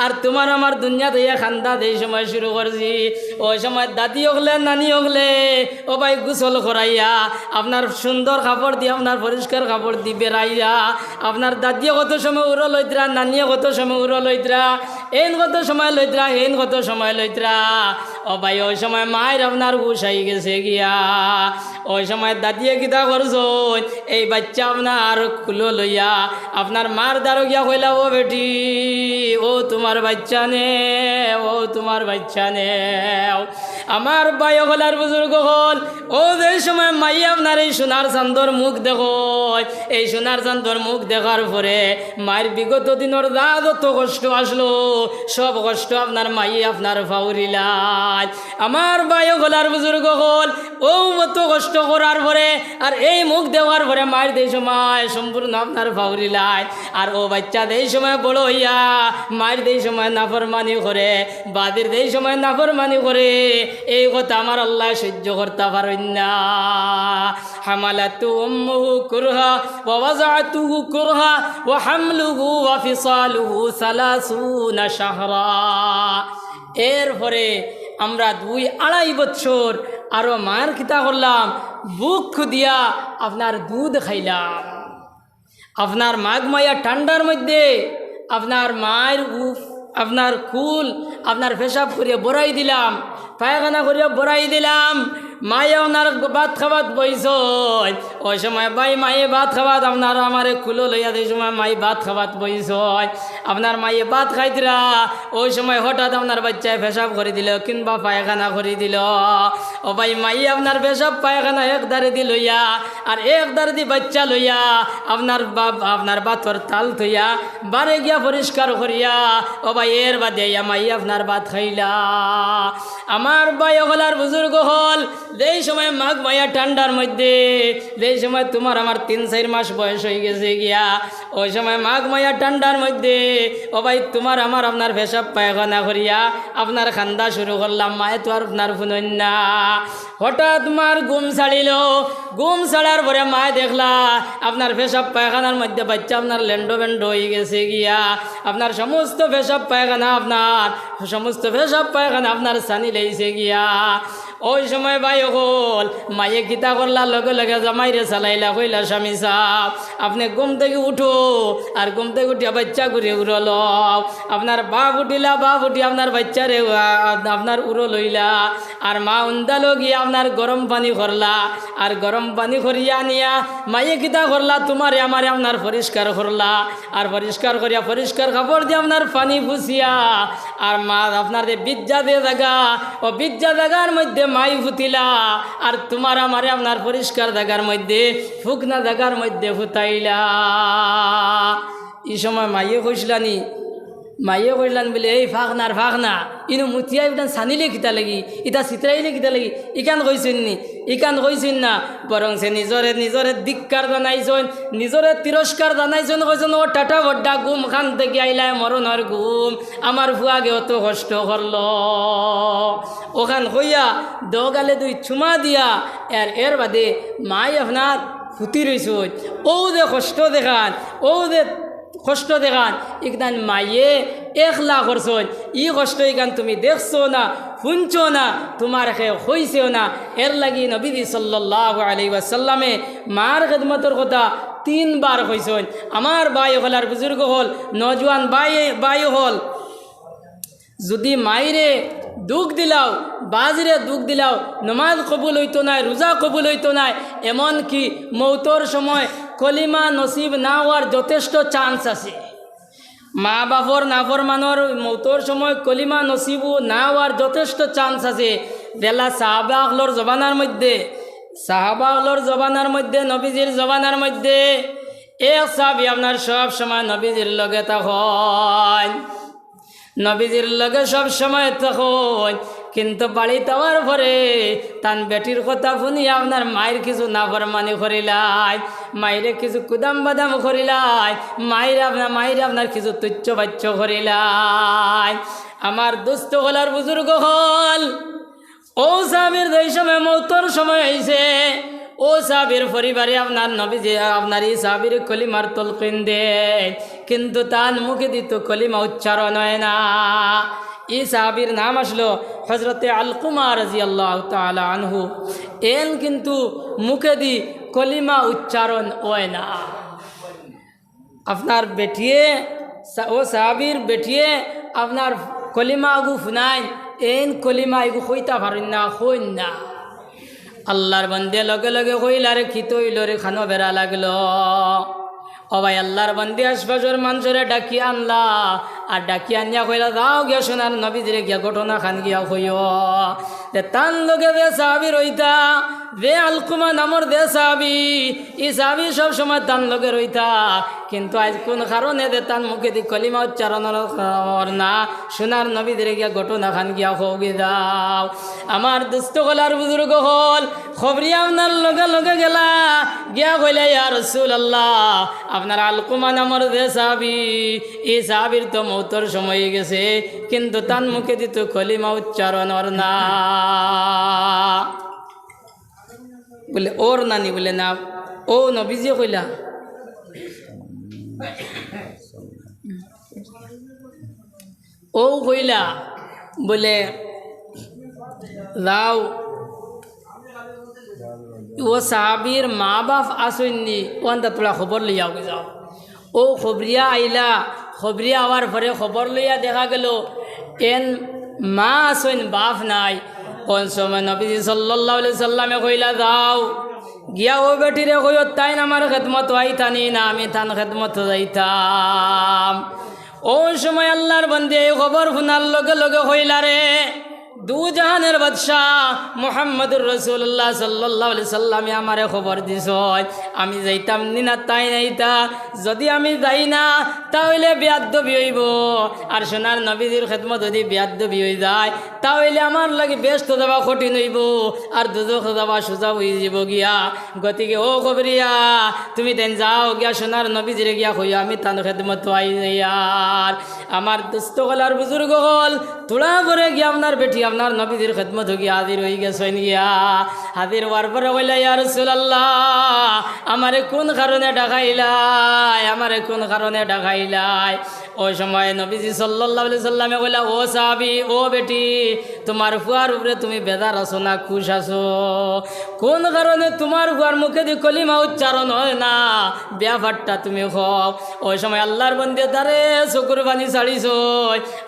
আর তোমার আমার দুনিয়া দিয়ে খান্দা এই সময় শুরু করছি। ওই সময় দাদি হলে নানি হলে ও ভাই গোসল করাইয়া আপনার সুন্দর কাপড় দিয়ে আপনার পরিষ্কার কাপড় দিয়ে বেড়াইয়া আপনার দাদিও কত সময় উড়ো লইতরা, নানিও কত সময় উড়ো লইতরা, এন কত সময় লইতরা, এন কত সময় লইতরা। ও ভাই ওই সময় মায়ের আপনার হুশ আই গেছে গিয়া। ওই সময় দাদিয়ে কিতা করছো, এই বাচ্চা আপনার খুলো লইয়া আপনার মার দ্বারো গিয়া কইলা, ও বেটি ও তোমার বাচ্চা নে, ও তোমার বাচ্চা নে। আমার ভাই হলার বুজুর্গ হল, ও যে সময় মাই আপনার এই সোনার চান্দর মুখ দেখো, এই সোনার চান্দর মুখ দেখার পরে মায়ের বিগত দিনের যা যত কষ্ট আসলো সব কষ্ট আপনার মাই আপনার ফাউরিলাই। আমার ভাই হলার বুজুর্গ হল, ও মতো কষ্ট করার পরে আর এই মুখ দেওয়ার পরে মায়ের দেই সময় সম্পূর্ণ আপনার ফাউরিলাই। আর ও বাচ্চা দেই সময় বড় হইয়া মায়ের দেই সময় নাফরমানি করে, বাদের দেই সময় নাফরমানি করে, এই কথা আমার আল্লাহ সহ্য করতে পারেন না। হামালাতু উম্মুহু কুরহা ওয়া ওয়াযাতুহু কুরহা ওয়া হামলুহু ওয়া ফিসালুহু 30 শাহরা। এরপরে আমরা 2-2.5 বছর আরো মায়ের খিতা করলাম, বুক দিয়া আপনার দুধ খাইলাম। আপনার মাঘ মাইয়া ঠান্ডার মধ্যে আপনার মায়ের আপনার কুল আপনার পেশাব করিয়া বড়াই দিলাম, পায়খানা করিয়া বড়াই দিলাম। মায়ে ওনার ভাত খাবাত বইস, ওই সময় ভাই মায়ে ভাত খাবাত আপনার আমারে কুলো লইয়া এই সময় মাই ভাত খাবাত বইস। আপনার মায়ে ভাত খাইতরা, ওই সময় হঠাৎ আপনার বাচ্চায় পেশাব করে দিল কিংবা পায়খানা করে দিল। ও ভাই মাইয়ে আপনার পেশাব পায়খানা এক দারে দি লইয়া আর এক দারে দি বাচ্চা লইয়া আপনার বাতর তাল থইয়া বারে গিয়া পরিষ্কার করিয়া ও ভাই এর বাদে মাই আপনার ভাত খাইলা। আমার ভাই হলার বুজুর্গ হল, যেই সময় মাঘ মাইয়া ঠান্ডার মধ্যে, যেই সময় তোমার আমার 3-4 মাস বয়স হয়ে গেছে গিয়া, ওই সময় মাঘ মাইয়া ঠান্ডার মধ্যে ও ভাই তোমার আমার আপনার পেশাব পায়খানা করিয়া আপনার খান্দা শুরু করলাম। মায়ে তো আর আপনার শুনন না। হঠাৎ তোমার ঘুম ছাড়িল, ঘুম ছাড়ার পরে মায়ে দেখলা আপনার পেশাব পায়খানার মধ্যে বাচ্চা আপনার লেন্ডো বেন্ডো হয়ে গেছে গিয়া, আপনার সমস্ত পেশাব পায়খানা আপনার সানি লেগেছে গিয়া। ওই সময় ভাই হল মায়ে গীতা করলা, লগে লগে জামাইরে চালাইলা, কইলা স্বামী সাহ আপনি ঘুম থেকে উঠো, আর ঘুম থেকে উঠিয়া বাচ্চা ঘুরে উড়ল। আপনার বাপ উঠিলা, বাপ উঠি আপনার বাচ্চারে আপনার উড়ো লইলা, আর মা উন্দালো গিয়া আপনার গরম পানি করলা, আর গরম পানি করিয়া নিয়া মায়ে গীতা করলা তোমারে আমারে আপনার পরিষ্কার করলা, আর পরিষ্কার করিয়া পরিষ্কার কাপড় দিয়ে আপনার পানি ফুসিয়া আর মা আপনার বিজ্জা দিয়ে জায়গা, ও বিজ্জা জায়গার মধ্যে মাই ফুতিলা, আর তোমার আমারে আপনার পরিষ্কার জায়গার মধ্যে ফুকনা জায়গার মধ্যে ফুটাইলা। এই সময় মাইয়ে কইসলানি, মাইয়ে কইলান বলে এই ফাঁকনা ইনু মুতিয়া ইটান সানিলে কিতা লাগি, ইটা চিত্রাইলে কিতা লাগি, ইকান কইছেন নি, ইকান কইছেন না, বরং সে নিজরে ধিক্কার জানাইছেন, নিজরে তিরস্কার জানাইছেন, কইছেন ও টাটা বড্ডা ঘুম খান থেকে আইলাই মরণর ঘুম, আমার ফুয়াগে অত কষ্ট করল। ওখান হইয়া দগালে 2 চুমা দিয়া এর বাদে মাই আপনার ফুটি রইছ, ও যে কষ্ট দেখান, ও যে কষ্ট দেখান, ইকান মাইয়ে 1 লাখ করছেন, ই কষ্ট ইকান তুমি দেখছো না, শুনছো না, তোমার হইছেও না। এর লাগি নবী সাল্লাল্লাহু আলাইহি ওয়াসাল্লামে মার খেদমতের কথা 3 বার কইছেন। আমার ভাই হল আর বুজুর্গ হল, নজওয়ান ভাই হল, যদি মাইরে দুঃখ দিলাও, বাজরে দুঃখ দিলাও, নমাজ কবুল হইতো না, রোজা কবুল হইতো না, এমনকি মৌতর সময় কলিমা নসিব না হওয়ার যথেষ্ট চান্স আছে। মা বাপর নাফরমানোর মৌতর সময় কলিমা নসিবু না হওয়ার যথেষ্ট চান্স আছে। বেলা সাহাবা আকলর জবানার মধ্যে নবীজির জবানার মধ্যে এক সাহাবী আপনার সব সময় নবীজির লগে তখন, নবীজির লগে সব সময় তখন, কিন্তু বাড়ি যাওয়ার পরে তান বেটির কথা শুনিয়া আপনার মায়ের কিছু নাফরমানি করিলাই, মায়েরে কিছু কুদাম বাদাম করিলাই, মায়ের আপনার কিছু তুচ্ছ বাচ্চ করিলাই। আমার দুস্থ হলার বুজুর্গ হল, ও সাহাবীর যেই সময় মৌতর সময় হয়েছে, ও সাহাবীর পরিবারে আপনার নবীজি আপনার এই সাহাবীর কলিমার তলকিন দেয়, কিন্তু তার মুখে দিত কলিমা উচ্চারণ হয় না। এই সাহাবীর নাম আসলো হজরতে আলকুমা রাদিয়াল্লাহু তাআলা আনহু। এন কিন্তু মুখে দি কলিমা উচ্চারণ হয় না। আপনার বেটিয়ে, ও সাহাবীর বেটিয়ে আপনার কলিমা আগু ফুনাই এন কলিমা এগু কইতা পারেন না কইন না আল্লাহর বন্দে লগে লগে কইলারে খিতইল রে খানো বেড়া লাগলো ও ভাই আল্লাহর বন্দে আশপাশের মানুষরে ডাকি আনলা আর ডাকি আনিয়া কইলা যাও গিয়া সোনার নবীজিরে গিয়া ঘটনা খান গিয়া কইও তে তান লগে বে সাহাবি রইতা বে আলকুমা নামর দে সাহাবি ই সাহাবি সব সময় তান লগে রইতা কিন্তু আজ কোন কারণে দে তান মুখে দি কলিমা উচ্চারণ না সোনার নবীজিরে গিয়া ঘটনা খান গিয়া কওগে দাও আমার দুস্থ গলার বুজুর্গ হল খবরিয়া আপনার লগে লগে গেলা গিয়া কইলা ইয়া রাসূলুল্লাহ আপনার আলকুমা নামর দে সাহাবি এই সাহাবির তো মৌতর সময় গেছে কিন্তু তান মুখে দিত কলিমা উচ্চারণ না বলে ওর নানি বলে না ও নবীজি কইলা ও কইলা বলে যাও ও সাহাবির মা বাপ আসেননি ওখানটা তোলা খবর লইয়া যাও ও খবরিয়া আইলা খবরিয়া আওয়ার পরে খবর লইয়া দেখা গেল এন মা আসেন বাপ নাই কোন সময় নবীজি সাল্লাল্লাহু আলাইহি সাল্লামে কইলা যাও গিয়া ও বেটিরে কইও তাই আমার খেদমত আইতানি না আমি তান খেদমত যাইতাম ওই সময় আল্লাহর বন্দে খবর শোনার লগে লগে কইলা রে দু জাহানের বাদশাহ মুহাম্মদুর রাসূলুল্লাহ সাল্লাল্লাহু আলাইহি সাল্লামে আমারে খবর দিছ আমি যাইতাম নি না তাই নাইতা যদি আমি যাই না তাহলে বেয়াদবি হইব আর সোনার নবীজির খেদমত যদি বেয়াদবি হয়ে যায় তাহলে আমার লাগে ব্যস্ত যাওয়া কঠিন হইব আর দুজখ যাওয়া সোজা হয়ে যাব গিয়া গতিকে ও খবরিয়া তুমি তেন যাও গিয়া সোনার নবীজিরে গিয়া কইয়া আমি তান খেদমত আই যাইয়ার আমার দুস্থ গলার বুজুর্গ হল তোলা করে গিয়া আপনার বেটি আপনার নবীজির খেদমত গিয়া হাজির হয়ে গেছেন গিয়া হাজির হওয়ার পরে কইলা ইয়া রাসূলুল্লাহ আমারে কোন কারণে ডাকাইলাই আমারে কোন কারণে ডাকাইলাই ওই সময় নবীজি সাল্লাল্লাহু আলাইহি সাল্লামে কইলা ও সাহাবী ও বেটি তোমার ফুয়ার উপরে তুমি বেজার আছো না খুশ আছো কোন কারণে তোমার ফুয়ার মুখে দি কলিমা উচ্চারণ হয় না ব্যাপারটা তুমি খাও ওই সময় আল্লাহর বন্দে দারে চকুর পানি ছাড়িছ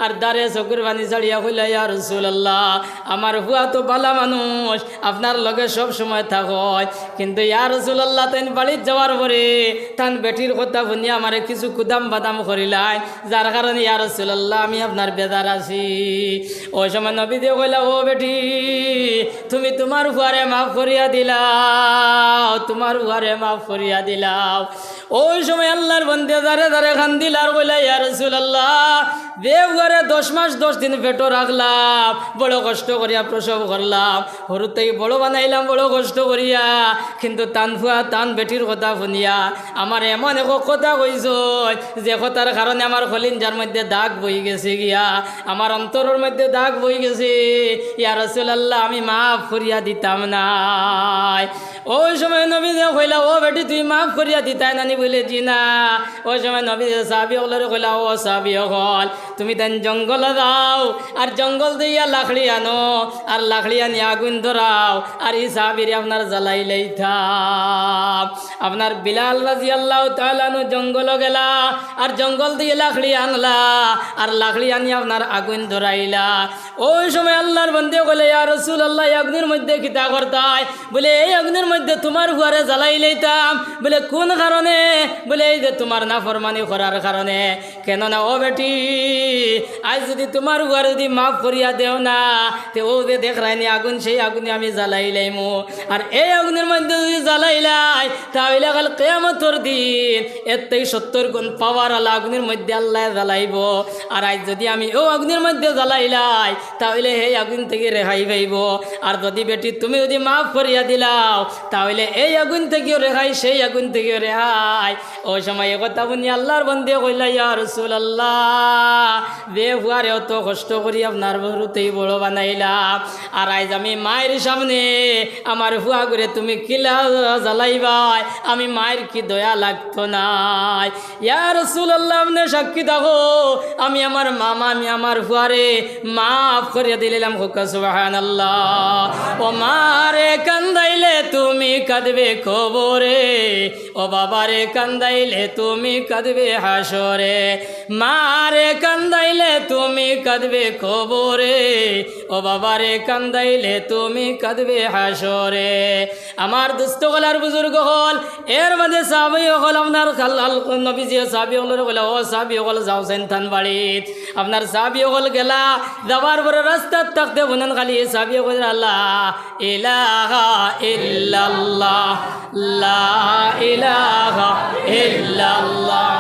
আর দারে চকুর পানি ছাড়িয়া কইলা ইয়া রাসূলুল্লাহ আমার ফুয়া তো ভালো মানুষ আপনার লগে সব সময় থাকয় কিন্তু ইয়া রাসূলুল্লাহ তাই বাড়িতে যাওয়ার পরে তান বেটির কথা শুনিয়া আমারে কিছু কুদাম বাদাম করিলাই যার কারণে ইয়া রাসূলুল্লাহ আমি আপনার বেজার আছি ওই সময় নবী দিয়ে কইলা ও বেটি তুমি তোমার ফুয়ারে মাফ করিয়া দিলাও তোমার ফুয়ারে মাফ করিয়া দিলাও ওই সময় আল্লাহর বন্দে দারে দারে কান্দিল আর কইলা ইয়া রাসূলুল্লাহ দেবঘরে 10 মাস 10 দিন পেটো রাখলাম বড় কষ্ট করিয়া প্রসব করলাম হরুতেই বড় বানাইলাম বড় কষ্ট করিয়া কিন্তু তান ফুয়া তান বেটির কথা শুনিয়া আমার এমন এক কথা কইছ যে কথার কারণে আমার কলিজার মধ্যে দাগ বই গেছে গিয়া আমার অন্তরের মধ্যে দাগ বই গেছে ইয়া রাসূলুল্লাহ আমি মাফ করিয়া দিতাম না ওই সময় নবী কইলা ও বেটি তুই মাফ করিয়া দিতাই নানি বলে জি না ওই সময় নবী সাহাবী হলরে কইলা ও সাহাবী হল তুমি তেন জঙ্গল যাও আর জঙ্গল দিয়া লাকড়ি আনো আর লাকড়ি আনি আগুন ধরাও আর এই সাহাবীরে আপনার জ্বালাই লইতাম আপনার বিলাল রাদিয়াল্লাহু তাআলা আনহু জঙ্গল গেলা আর জঙ্গল দিয়ে লাকড়ি আনলা আর লাকড়ি আনি আপনার আগুন ধরাইলা ওই সময় আল্লাহর বন্দে বলে ইয়া রাসূলুল্লাহ এই অগ্নির মধ্যে কিতা করতাই বলে এই অগ্নির মধ্যে তোমার ঘরে জ্বালাই লইতাম বলে কোন কারণে বলে এই যে তোমার নাফরমানি করার কারণে কেন না ও বেটি আজ যদি তোমার ঘরে যদি মাফ করিয়া দেও না তে ও যে দেখ রাইনি আগুন সেই আগুনে আমি জ্বালাই লাইমু আর এই অগ্নির মধ্যে যদি জ্বালাইলাই তাহলে কাল কিয়ামতের দিন এতেই 70 গুণ পাওয়ার আলা আগুনের মধ্যে আল্লাহ জ্বালাইব আর আজ যদি আমি ও অগ্নির মধ্যে জ্বালাইলাই তাহলে এই আগুন থেকে রেহাই পাইব আর যদি বেটি তুমি যদি মাফ করিয়া দিলাও তাহলে এই আগুন থেকেও রেহাই সেই আগুন থেকেও রেহাই ওই সময় এ কথা শুনি আল্লাহর বন্দে কইলা ইয়া রাসূলুল্লাহ বেহুয়ারে অত কষ্ট করি আপনার বড়তেই বড় বানাইলাম আর আজ আমি মায়ের সামনে আমার হুয়া করে তুমি কিলা জ্বালাইবাই আমি মায়ের কি দয়া লাগতো নাই ইয়া রাসূলুল্লাহ আপনি সাক্ষী থাকো আমি আমার মামা আমি আমার হুয়ারে মাফ করিয়া দিলাম হুকা সুবহানাল্লাহ ও মারে কান্দাইলে তুমি তুমি কাঁদবে কবরে, ও বাবারে কান্দাইলে তুমি কাঁদবে হাসরে, মারে কান্দাইলে তুমি কাঁদবে কবরে, ও বাবারে কান্দাইলে তুমি কাঁদবে হাসরে। আমার দুস্থ হলার বুজুর্গ হল, এর মাঝে সাহাবী হল আপনার নবীজি সাহাবী হলের বলে ও সাহাবী হল যাও সেন্থান বাড়িত, আপনার সাহাবী হল গেলা যাবার পরে রাস্তার থাকতে বলেন খালি সাহাবী হল আল্লাহ ইলাহা ইল্লাল্লাহ লা ইলাহা ইল্লাল্লাহ।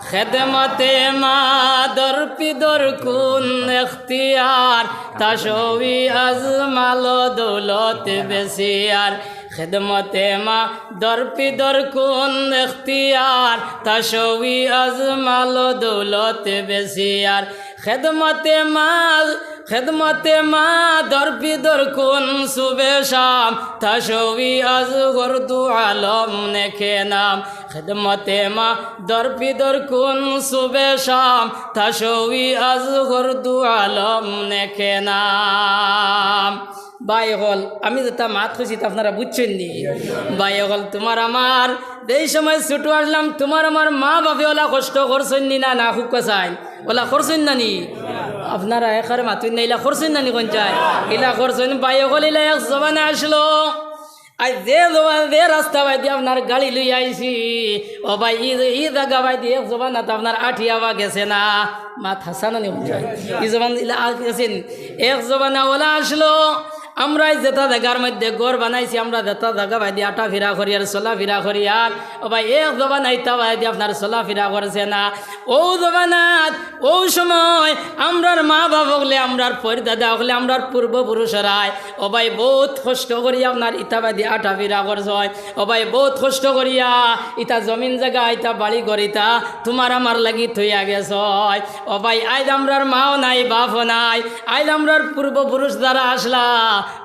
খেদমতে মা দর পিদর কুন এখতিয়ার, তাশবি আজমাল দৌলত বেশিয়ার। খেদমতে মা দর পিদর কুন এখতিয়ার, তাশবি আজমাল দৌলত বেশিয়ার। খেদমতে মা দর পিদর কুন সুবে শাম, তাশবি আজ গর্দু আলম নেখে নাম। খেদমতে মা দর পিদর কুন সুবে শাম, তাশবি আজ গর্দু আলম নেখে নাম। বাই হল আমি যেটা মাত খুশি তা আপনারা বুঝছেন নি? বাই হল তোমার আমার এই সময় ছুটু আসলাম, তোমার আমার মা বাপে ওলা কষ্ট করছেন নি না? না খুব চাই ওলা করছেন না নি? আপনারা এখানে মাতুন না, ইলা করছেন না নি? কোন চাই ইলা করছেন। বাই হল ইলা এক জবানে আসলো, আই যে রাস্তা বাই দিয়ে আপনার গাড়ি লই আইছি, ও ভাই ই জায়গা বাই দিয়ে এক জবান আপনার আঠিয়াবা গেছে না? মাত হাসানো নি? ই জবান ইলা গেছেন এক জবানা ওলা আসলো। আমরা যেটা জায়গার মধ্যে গড় বানাইছি, আমরা যেটা জায়গা ভাই দিয়ে আটা ফিরা করি আর চলা ফিরা করি, আর ও ভাই এক জবানাইতা ভাই দিয়ে আপনার চলা ফিরা করছে না? ও জবানাত ও সময় আমরার মা বাবা হলে, আমরার পরিদাদা হলে, আমরার পূর্বপুরুষরাই ও ভাই বহুত কষ্ট করি আপনার ইটা ভাই দিয়ে আটা ফিরা করছে। ও ভাই বহুত কষ্ট করিয়া ইটা জমিন জায়গা ইটা বাড়ি গড়িতা তোমার আমার লাগি থইয়া গেছ। ও ভাই আজ আমরার মাও নাই বাপও নাই, আজ আমরার পূর্বপুরুষ দ্বারা আসলা,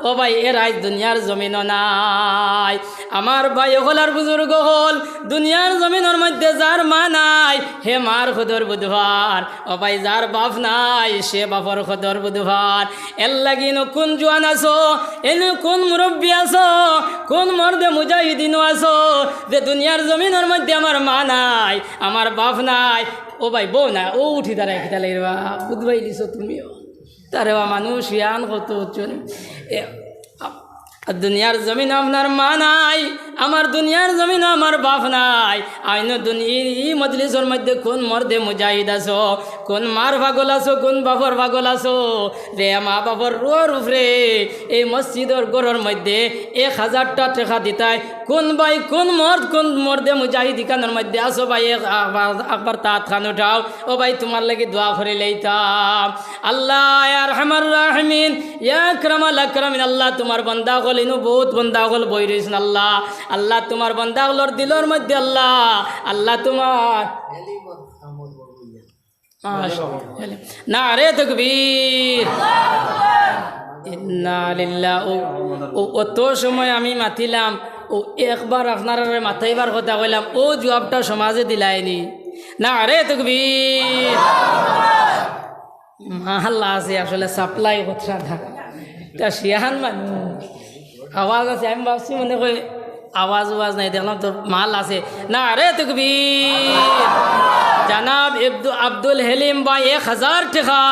ও ভাই এর আজ দুনিয়ার জমিনও নাই। আমার ভাই হল আর বুজুর্গ হল, দুনিয়ার জমিনের মধ্যে যার মা নাই হে মার খদর বুধবার, ও ভাই যার বাপ নাই সে বাপর খদর বুধবার। এর লাগিনো কোন জোয়ান আছো, এনে কোন মুরব্বী আছো, কোন মর্দে মুজাহিদিনও আছো যে দুনিয়ার জমিনের মধ্যে আমার মা নাই, আমার বাপ নাই, ও ভাই বউ নাই, ও উঠি দাঁড়ায় খেতে লাগবা বুধবাই দিছো তুমিও তারে মানুষ ইয়ান কত দুনিয়ার জমিন আপনার মা নাই, আমার দুনিয়ার জমিন আমার বাপ নাই। আইন ই মজলিসের মধ্যে কোন মর্দে মুজাহিদ আছো, কোন মার পাগল আছো, কোন বাপর পাগল আছো রে? মা বাপর রোর উপরে এই মসজিদের গড়ের মধ্যে 1000টা টাকা দিতাই কোন ভাই কোন মর্দে মুজাহিদ ইকানোর মধ্যে আসো ভাই একবার তাঁত খান উঠাও, ও ভাই তোমার লাগে দোয়া করে লইতাম। আল্লাহ ইয়া আরহামার রাহিমিন ইয়া আকরামাল আকরামিন, আল্লাহ তোমার বান্দা হল ইনু বহুত বান্দা হল বই রইছেন। আল্লাহ আল্লাহ তোমার বান্দা হলর দিলর মধ্যে আল্লাহ আল্লাহ তোমার না রে তাকবীর ইন্না লিল্লাহ। অত সময় আমি মাতিলাম, ও একবার আপনার মাথাইবার কথা কইলাম, ও জবাবটা সমাজে দিলাইনি। না রে তাকবীর মাহাল্লা আছে আসলে সাপ্লাই কথা তা শিয়াহান মানুষ আওয়াজ আছে, আমি ভাবছি মনে করি আওয়াজ নাই, দেখলাম তোর মাল আছে। না রে তাকবীর জনাব আব্দুল হেলিম ভাই 1000 টাকা,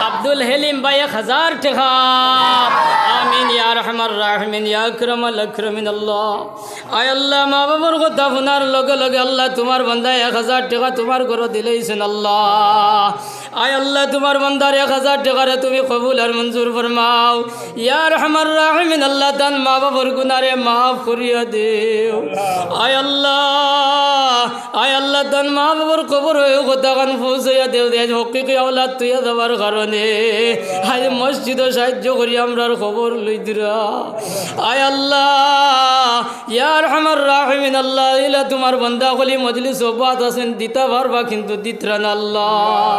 আব্দুল হেলিম ভাই 1000 টাকা। আমিন ইয়া রহমান রাহিমিন ইয়া আকরামাল আকরামিন। আল্লাহ আয় আল্লাহ মা বাবার কথা শোনার লগে লগে আল্লাহ তোমার বান্দায় 1000 টাকা তোমার ঘরে দিলেইছেন। আল্লাহ আয় আল্লাহ তোমার বান্দার 1000 টাকারে তুমি কবুল আর মঞ্জুর ফরমাও ইয়া রহমান রাহিমিন। আল্লাহ তান মা বাবার গুনারে মাফ করিয়া দেও। আয় আল্লাহ আয় আল্লাহ তার মা বাবার খবর হয়ে কথা কান পৌঁছাইয়া দেও দে হকিকে আওলাদ তুইয়া দেওয়ার কারণে আয় মসজিদও সাহায্য করি আমরার খবর লই দিরা আয় আল্লাহ ইয়ার আমার রাহিমিন আল্লাহ ইলা তোমার বান্দা কলি মজলিস ওবাদ আছেন দিতা পারবা কিন্তু দিতরান আল্লাহ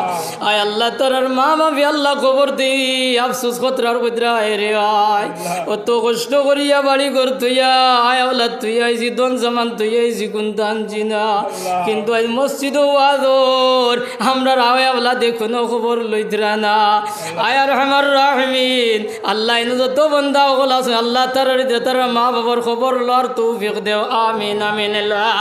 আয় আল্লাহ তোর মা বাবি আল্লাহ খবর দেই আফসোস কতরার বদরা রে আয় অত কষ্ট করিয়া বাড়ি ঘর তুইয়া আয় আওলাদ তুই আইছি দন জামান তুই আইছি কোন দান জিনা কিন্তু আজ মসজিদ ওয়াদর আমরা রাওয়া আওলা দেখুন খবর লইতরা না আয়ার আমার রাহমিন আল্লাহ ইন যত বান্দা ওগুলা আছে আল্লাহ তার মা বাবার খবর লর তৌফিক দেও আমিন আমিন আল্লাহ